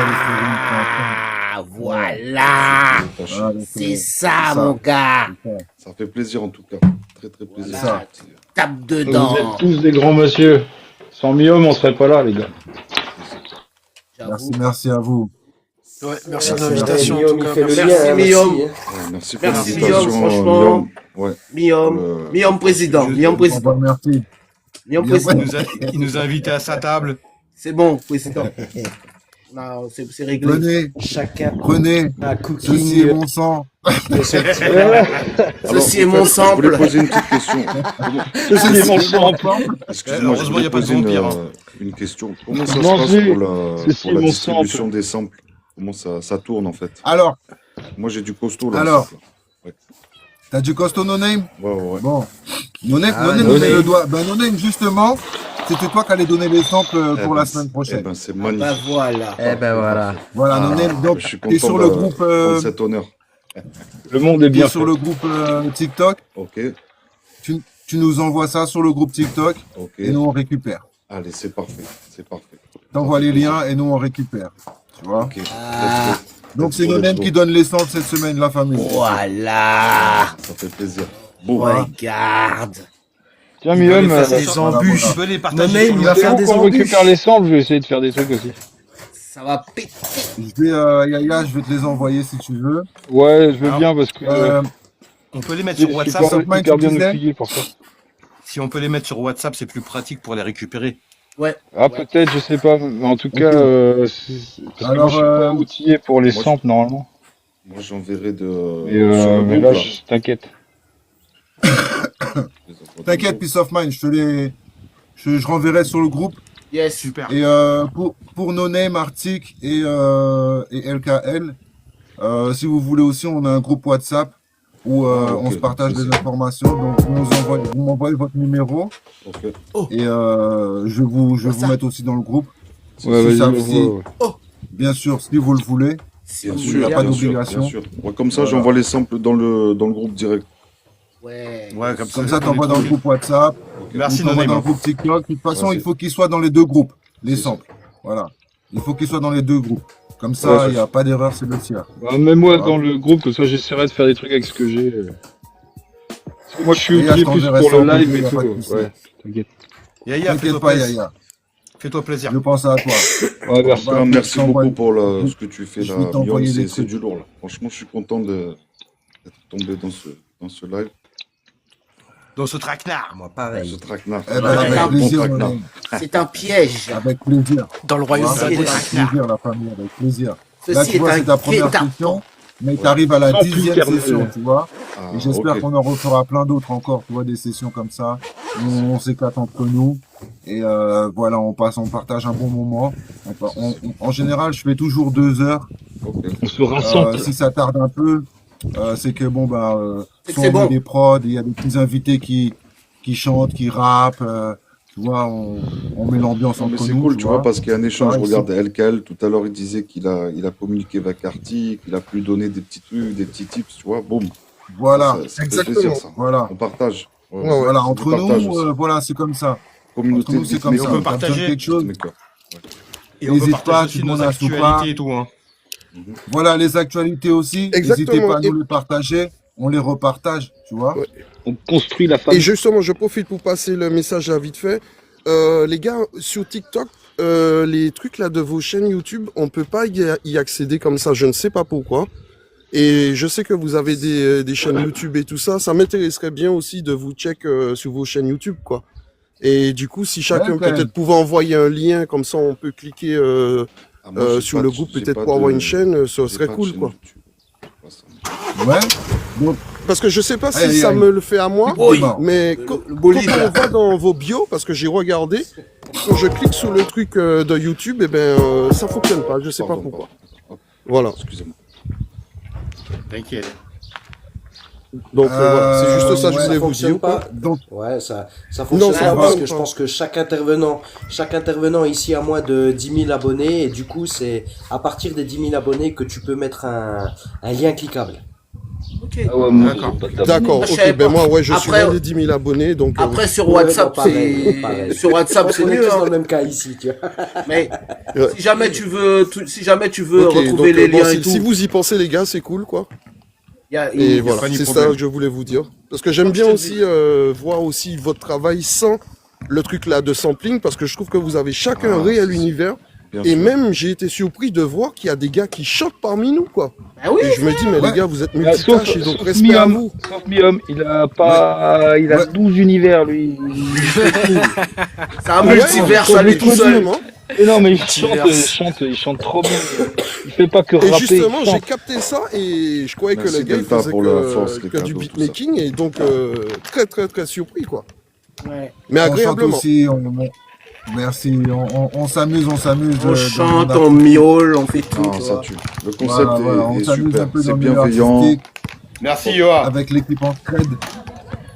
C'est ça, mon gars. Ça fait plaisir en tout cas. Très plaisir. Voilà. Tape Vous dedans. êtes tous des grands messieurs. Sans Miom, on serait pas là, les gars. Merci à vous. Ouais, merci de l'invitation. En tout cas. Merci, Miom. Merci pour Merci, l'invitation, Miom, franchement. Miom. Ouais. Miom président. Miom président. Merci. Miom président. Il nous a invités à sa table. C'est bon, président. Non, c'est réglé. Prenez, Chacun un cooking. Ceci est mon sang. Ceci est mon Je sample. voulais poser une petite question. Ceci est mon sang. Excusez-moi, Heureusement, il n'y a pas de vampire. Une question. Comment ça se Non, passe c'est- pour la, c'est pour la mon distribution sample. des samples? Comment ça tourne en fait? Alors, Moi j'ai du costaud là. Alors. en fait, là. Ouais. t'as du costaud No Name? Ouais. Bon. No Name, Ah, No Name, No on met Name. le doigt. Ben, No Name, justement, c'était toi qui allais donner les samples Eh pour ben, la semaine Eh prochaine. ben c'est Bah magnifique. voilà. Eh ben voilà. Voilà, No Name. Donc, Je suis t'es content sur de le groupe, prendre cet honneur. Le monde est t'es bien sur fait. le groupe TikTok. Ok, Tu nous envoies ça sur le groupe TikTok ok. et nous on récupère. Allez, c'est parfait. C'est parfait. T'envoies les liens et nous on récupère. Tu vois? Ok. Ah. Donc c'est Let's go, No Name let's go. qui donne les samples cette semaine, la famille. Voilà. Ça fait plaisir. Bon, Regarde. Tiens, Il va Mium, aller faire des voilà, embûches. Tu peux les No partager Name, sur il va le faire des quand on embûches. récupère les samples, je vais essayer de faire des trucs aussi. Ça va péter. Je vais, Yaya, je vais te les envoyer si tu veux. Ouais, je veux Alors, bien parce que On peut les mettre je sur suis WhatsApp. pas Softmine, hyper tu bien disais outillé pour ça. Si on peut les mettre sur WhatsApp, c'est plus pratique pour les récupérer. Ouais. Ah, peut-être, je sais pas. Mais en tout Ok. cas, parce que moi, Alors, je suis pas outillé pour les moi, samples normalement. moi j'enverrai de. Mais là, t'inquiète. T'inquiète, Peace of Mind, je renverrai sur le groupe. Yes. Super. Et pour No Name, Arctic et LKL, si vous voulez aussi, on a un groupe WhatsApp où Ah, ok, on se partage donc des c'est- informations. Donc vous m'envoyez votre numéro Ok. et je vais vous Ça. mettre aussi dans le groupe. Ouais, Si ça- vas-y, si- bien sûr, si vous le voulez. Si Bien vous sûr, voulez. y a pas bien sûr, d'obligation. bien sûr. Ouais, comme ça, Voilà. j'envoie les samples dans le groupe direct. Ouais. Ouais, Comme ça, t'envoies dans le groupe WhatsApp. Merci, ou t'envoies dans Nonem. le groupe TikTok. De toute façon, Ouais, il c'est- faut qu'ils soient dans les deux groupes, les C'est samples. Voilà. Il faut qu'ils soient dans les deux groupes. Comme Ouais, ça, c'est il n'y a pas d'erreur, c'est le tir. Bah, mets-moi Voilà. dans le groupe, comme ça j'essaierai de faire des trucs avec ce que j'ai. Parce que moi je suis Et là, outillé je plus t'enverrai pour ça le en live privé, et y a tout. pas de souci. Ouais, t'inquiète. Yaya, T'inquiète fais-toi pas, plaisir. Yaya. Fais-toi plaisir. Je pense à toi. Ouais, merci. Bah, Merci je t'envoie- beaucoup pour ce que tu fais je là, vais t'envoyer Mion, des c'est trucs. du lourd là. Franchement, je suis content d'être tombé dans ce live, Dans ce traquenard. Moi, ce pareil. traquenard. Eh ben, Ouais, avec un bon plaisir, traquenard. Nonem. C'est un piège. Avec plaisir. Dans le royaume Voilà, des avec traquenards. plaisir, la famille, avec plaisir. Là, Ceci tu est vois, un c'est ta première guet-apens. session, mais tu arrives à la Sans 10e plus session, tu vois. Ah, Et j'espère ok. qu'on en refera plein d'autres encore, tu vois, des sessions comme ça. On s'éclate entre nous. Et voilà, on partage un bon moment. En général, je fais toujours 2 heures. Ok. On se rassemble. Si ça tarde un peu, c'est que bon, C'est que soit c'est on met bon. des prods, il y a des petits invités qui chantent, qui rappent. Tu vois, on met l'ambiance Non, mais entre c'est nous. cool, tu vois, parce qu'il y a un échange. Ouais, Regarde, LKL, tout à l'heure, il disait qu'il a communiqué avec Arctic, il a pu donner des petits trucs, des petits tips, tu vois, boum. Voilà, Ça fait Exactement. plaisir, ça. voilà. On partage. Ouais, Ouais, ouais. Voilà, c'est entre du partage nous, aussi. voilà, c'est comme ça. Communauté Entre nous, c'est comme beatmaker. ça. on peut T'as besoin de partager. quelque chose, Beatmaker. Et on peut N'hésite pas, partager tu aussi nos demandes un soupa. actualités et tout. Hein. voilà, les actualités aussi. Exactement. N'hésitez pas à Et- nous les partager. On les repartage, tu vois. Ouais. On construit la Et famille. justement, je profite pour passer le message à vite fait. Les gars, sur TikTok, les trucs là de vos chaînes YouTube, on peut pas y accéder comme ça. Je ne sais pas pourquoi. Et je sais que vous avez des chaînes YouTube et tout ça. Ça m'intéresserait bien aussi de vous check sur vos chaînes YouTube, quoi. Et du coup, si chacun Ouais, quand même. peut-être pouvait envoyer un lien, comme ça on peut cliquer Ah, moi, j'ai sur pas le de- groupe j'ai peut-être pas pour de- avoir une chaîne, ça j'ai serait pas de cool, chaîne quoi. YouTube. Ouais, ça- Ouais. Donc, Parce que je sais pas si Aïe, ça aïe. me le fait à moi, Oui. mais quand bolide, on là. va dans vos bios, parce que j'ai regardé, quand je clique sur le truc de YouTube, eh ben ça fonctionne pas. Je sais pas Pardon, pourquoi. pardon. Voilà. Excusez-moi. T'inquiète. Donc voilà, c'est juste ça que je ouais, voulais Ça vous fonctionne dire. pas. donc, Ouais, ça Non, fonctionne ça pas va parce pas. que je pense que chaque intervenant ici a moins de 10 000 abonnés et du coup c'est à partir des 10 000 abonnés que tu peux mettre un lien cliquable. Ok. Ah ouais, moi, D'accord. j'ai pas d'abonnés. D'accord, Je ok, savais ben pas. moi, ouais, je suis Après- loin des 10 000 abonnés, donc Après sur Ouais, WhatsApp, non, pareil, c'est pareil. sur WhatsApp c'est On est mieux. tous dans Hein. le même cas ici, tu vois. Mais Ouais. si jamais tu veux, ok, retrouver donc, les bon, liens et tout, si vous y pensez, les gars, c'est cool, quoi. il Et y a- voilà, pas ni c'est problème. ça que je voulais vous dire. Parce que j'aime Comme bien je te aussi voir aussi votre travail sans le truc là de sampling, parce que je trouve que vous avez chacun un réel univers. Bien Et sûr. même, j'ai été surpris de voir qu'il y a des gars qui chantent parmi nous, quoi. Bah oui, Et je me dis, mais Ouais. les gars, vous êtes Ah, sauf multitâches, et donc sauf respect à Miam, vous. sauf Miam, il a pas, il a Ouais. 12 univers lui. c'est un multivers Ouais, à lui ouais, tout seul. Justement, Et non mais Multiverse. il chante trop bien. Il fait pas que et rapper. justement, il j'ai chante. capté ça et je croyais que Merci le gars il Delta faisait pour la force, les que du cadeaux, tout beatmaking et donc très très très surpris, quoi. Ouais. Mais on chante agréablement. aussi, Merci, on s'amuse, on s'amuse. On dans chante, le monde on miaule, on fait tout. Non, tu ça vois. tue. Le concept Voilà, on est s'amuse un super. peu C'est dans le milieu bienveillant. artistique. Merci, Yoa. Avec l'équipe en scred. Avec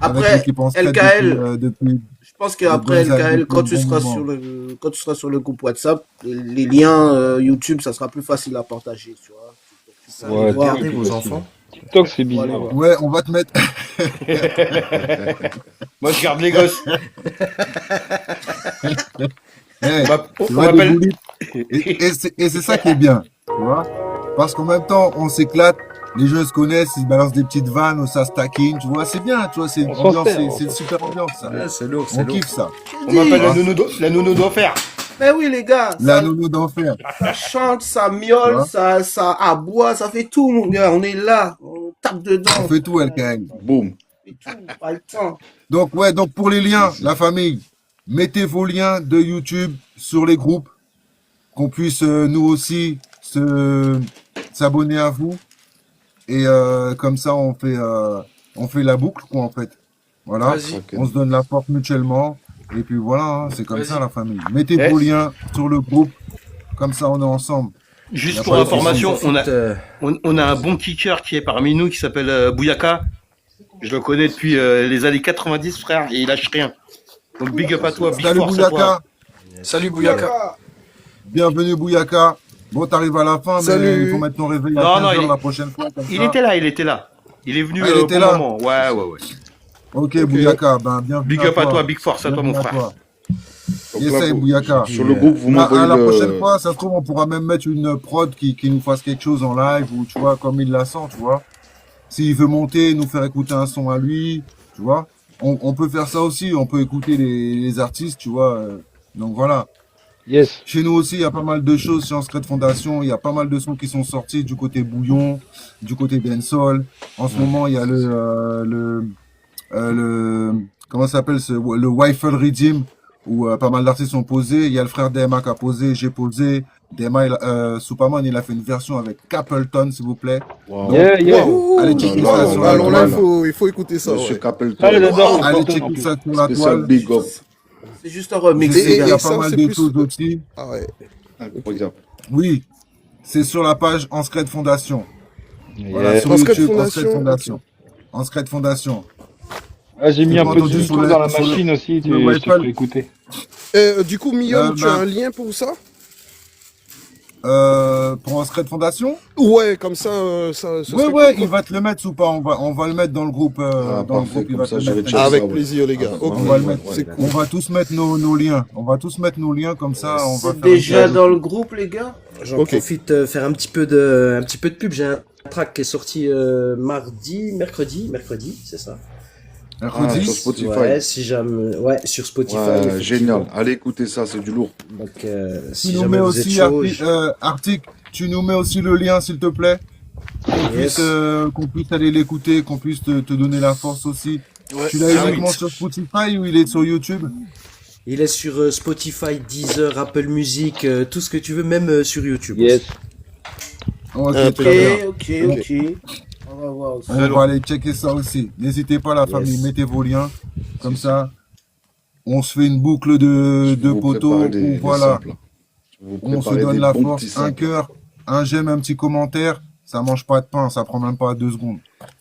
Après, l'équipe en scred LKL, depuis je pense qu'après bonnes années, LKL, quand depuis tu un bon seras moment. quand tu seras sur le groupe WhatsApp, les liens YouTube, ça sera plus facile à partager, tu vois. Tu peux aller Ouais, voir. regardez vos enfants. TikTok, c'est Voilà, bizarre. voilà. Ouais, on va te mettre. Moi, je garde les gosses. Hey, On tu vois, des m'appelle. boulites. Et c'est ça qui est bien, tu vois. Parce qu'en même temps, on s'éclate, les jeux se connaissent, ils se balancent des petites vannes, ça se taquine, tu vois, c'est bien, tu vois, c'est une On s'en ambiance, sert, c'est une super ambiance, ça. Ouais, c'est lourd, On c'est lourd. kiffe ça. On m'appelle la nounou d'enfer. Mais oui, les gars, La nounou d'enfer. ça chante, ça Tu miaule, vois. ça aboie, ça fait tout, mon gars. On est là, on tape dedans. On fait tout, LKL. Boum. On fait tout, pas le temps. Donc, ouais, donc pour les liens, la famille, mettez vos liens de YouTube sur les groupes, qu'on puisse nous aussi s'abonner à vous. Et comme ça, on fait la boucle, quoi, en fait. Voilà. Vas-y. On se donne la force mutuellement. Et puis voilà, hein, c'est comme Vas-y. ça la famille. Mettez Eh. vos liens sur le groupe, comme ça on est ensemble. Y Juste a pour pas de information, souci. on a un bon kicker qui est parmi nous qui s'appelle Bouyaka. Je le connais depuis les années 90, frère, et il lâche rien. Donc big up à toi, big Salut force à toi. Bouyaka, Salut Bouyaka. bienvenue Bouyaka. Bon, t'arrives à la fin, mais Salut. il faut mettre ton réveil à Non, 15 non, heures la prochaine fois. Comme Il ça. était là, il était là. Il est venu Ah, il au était bon là. moment. Ouais, ouais, ouais. Ok, Bouyaka, ben bienvenue Big up à toi, big force à toi, mon Bienvenue à frère. toi. Donc Yes, là, c'est Bouyaka. sur le groupe, vous À m'envoyez la prochaine le. fois, ça se trouve, on pourra même mettre une prod qui nous fasse quelque chose en live, ou tu vois, comme il la sent, tu vois. S'il veut monter, nous faire écouter un son à lui, tu vois. On peut faire ça aussi, on peut écouter les artistes, tu vois. Donc voilà. Yes. Chez nous aussi, il y a pas mal de choses chez Secret Fondation. Il y a pas mal de sons qui sont sortis du côté Bouillon, du côté Dancehall. En ce moment, il y a le comment ça s'appelle le Wi-Fi Redeem, où pas mal d'artistes ont posé. Il y a le frère DMA qui a posé, j'ai posé. DMA, Superman, il a fait une version avec Capleton, s'il vous plaît. Wow. Donc, Yeah, yeah. allez checker Wow. ça sur la Alors là, toile. il faut écouter ça. Monsieur Ouais. Capleton. Ah, j'adore Allez Capleton, en checker plus. ça sur la Spécial toile. big up. C'est juste un remix. Je sais qu'il y et a ça, pas mal c'est de plus- choses aussi. Ah ouais. Incroyable. Oui, c'est sur la page En Secret Fondation. Voilà, Yeah. sur En Secret YouTube, En Fondation, Secret Fondation. En Secret Fondation. Ah, j'ai mis J'ai un pas peu de entendu YouTube sur le- dans la sur le- machine aussi, sur le tu Wi-Fi. peux écouter. Du coup, Millon, tu as ben- un lien pour ça? Pour En Secret Fondation? Ouais, comme ça, ça Ouais, serait ouais, cool, il va te le mettre ou pas? On va le mettre dans le groupe. Ah, Dans le parfait, groupe, il comme va ça, te le je vais mettre. checker Avec ça, ouais. plaisir, les gars. Ah, Ok. On va le mettre. C'est cool. On va tous mettre nos liens. On va tous mettre nos liens comme ça. On va C'est faire déjà une- dans le groupe, les gars. J'en Ok. profite faire un petit peu de pub. J'ai un track qui est sorti mercredi, c'est ça. Ah, Mercredi. sur Spotify. Ouais, si jamais, ouais, sur Spotify. Ouais, effectivement. génial. Allez écouter ça, c'est du lourd. Donc, Tu si nous jamais mets vous êtes aussi, chaud, Arctic, tu nous mets aussi le lien, s'il te plaît. Yes. Qu'on puisse aller l'écouter, qu'on puisse te donner la force aussi. Ouais. Tu l'as Ah oui. uniquement sur Spotify ou il est sur YouTube? Il est sur Spotify, Deezer, Apple Music, tout ce que tu veux, même sur YouTube. Yes. Ok, Ah, très bien. Ok. On va voir aussi. On va aller checker ça aussi. N'hésitez pas, la Yes. famille, mettez vos liens. Comme ça, on se fait une boucle de Vous poteaux. préparez les Où, voilà, samples, là. Vous on se préparez donne des la bons force. petits Un samples. cœur, un j'aime, un petit commentaire. Ça mange pas de pain, ça prend même pas 2 secondes.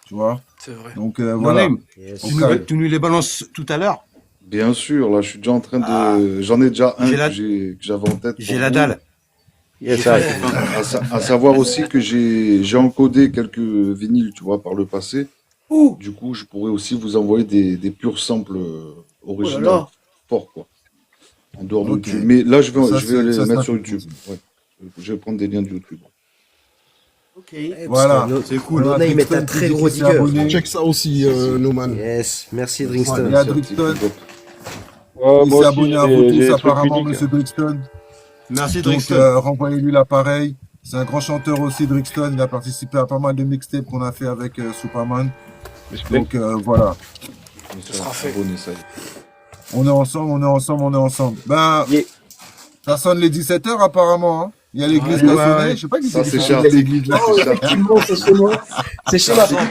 Tu vois? C'est vrai. Donc voilà. Non, Yes. tu nous les balances tout à l'heure. Bien sûr, là, je suis déjà en train de. J'en ai déjà un J'ai la- que j'avais en tête. J'ai pour la vous. dalle. À savoir aussi que j'ai encodé quelques vinyles, tu vois, par le passé. Du coup, je pourrais aussi vous envoyer des purs samples originaux, là. forts, quoi. En dehors de Ok. YouTube. Mais là, je vais Ça, les ça mettre fait sur YouTube. Ouais. Je vais prendre des liens de YouTube. Ok. Voilà. C'est cool. Voilà, Nona, il met un Drixton très qui gros s'est digger. abonné. Check ça aussi, Noman. Yes, merci Il Dringston. y a Drixton. Ouais, Il moi s'est aussi, abonné à j'ai vous des tous, trucs apparemment, uniques. monsieur Drixton. Merci, Donc, Drixton. renvoyez-lui l'appareil. C'est un grand chanteur aussi, Drixton. Il a participé à pas mal de mixtapes qu'on a fait avec Superman. Respect. Donc, voilà. sera fait. Abonné, ça y est. On est ensemble, on est ensemble, on est ensemble. Ben, Yeah. ça sonne les 17h apparemment. Hein. Il y a l'église qui a sonné. Je sais pas qui Ça, c'est c'est qui chez sonne Arctic. l'église là. Oh, effectivement, c'est chez moi. C'est chez ma femme.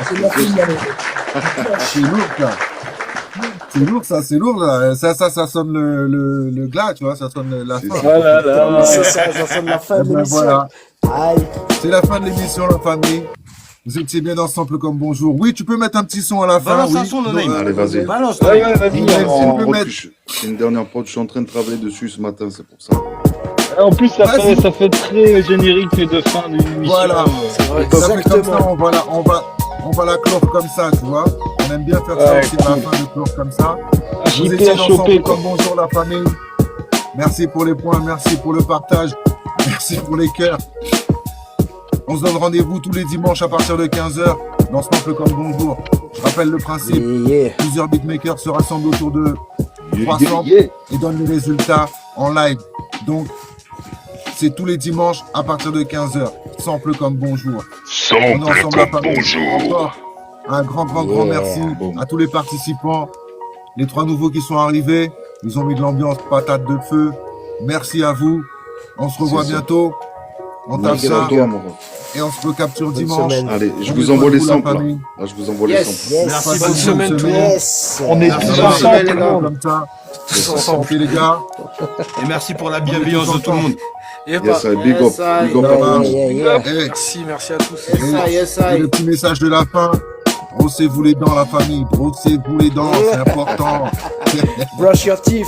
C'est ma fille, là. Chez nous, là. C'est lourd, ça, c'est lourd. Là. Ça sonne le glas, tu vois, ça sonne la fin. Oui, c'est ça sonne la fin de Ben l'émission. voilà. Aïe. C'est la fin de l'émission, la famille. Vous étiez bien ensemble comme bonjour. Oui, tu peux mettre un petit son à la fin. Balance Oui. un son, Nonaim. Allez, vas-y. Balance, Ouais, Nonaim. ouais, vas-y. Ouais, alors. si En tu peux prod, mettre- c'est une dernière prod, je suis en train de travailler dessus ce matin, c'est pour ça. En plus, Vas-y. ça fait très générique de fin d'une émission. Voilà. vrai. Ça fait comme ça, Exactement. on va la clore comme ça, tu vois. On aime bien faire ça Ouais, aussi à la cool. fin de clore comme ça. Vous JP étiez à choper, ensemble quoi. comme bonjour la famille. Merci pour les points, merci pour le partage, merci pour les cœurs. On se donne rendez-vous tous les dimanches à partir de 15h dans Sample comme bonjour. Je rappelle le principe. Yeah. Plusieurs beatmakers se rassemblent autour de 300 et donnent les résultats en live. Donc, c'est tous les dimanches à partir de 15h. Sample comme bonjour. On est Sample ensemble la comme famille. bonjour. Encore un grand Yeah. merci à tous les participants. Les 3 nouveaux qui sont arrivés, ils ont mis de l'ambiance, patate de feu. Merci à vous. On se revoit C'est ça. bientôt. On tape Merci ça à toi, mon ref. et on se recapture Bonne dimanche. semaine. Allez, je On vous est envoie les pour la samples. Là. famille. Là, je vous envoie les Yes. samples. Yes. Merci, Passez bonne une semaine, bonne tout le semaine. Yes. On est Merci tous à ensemble, les tout le gars, monde. comme ça. Tous ensemble. Ok les gars. Et merci pour la bienveillance de tout le monde. Et Yes, I big up. Yes, I. Big up à tout le monde. Et, merci à tous. et le petit message de la fin. Brossez-vous les dents la famille. Brossez-vous les dents, c'est important. Brush your teeth.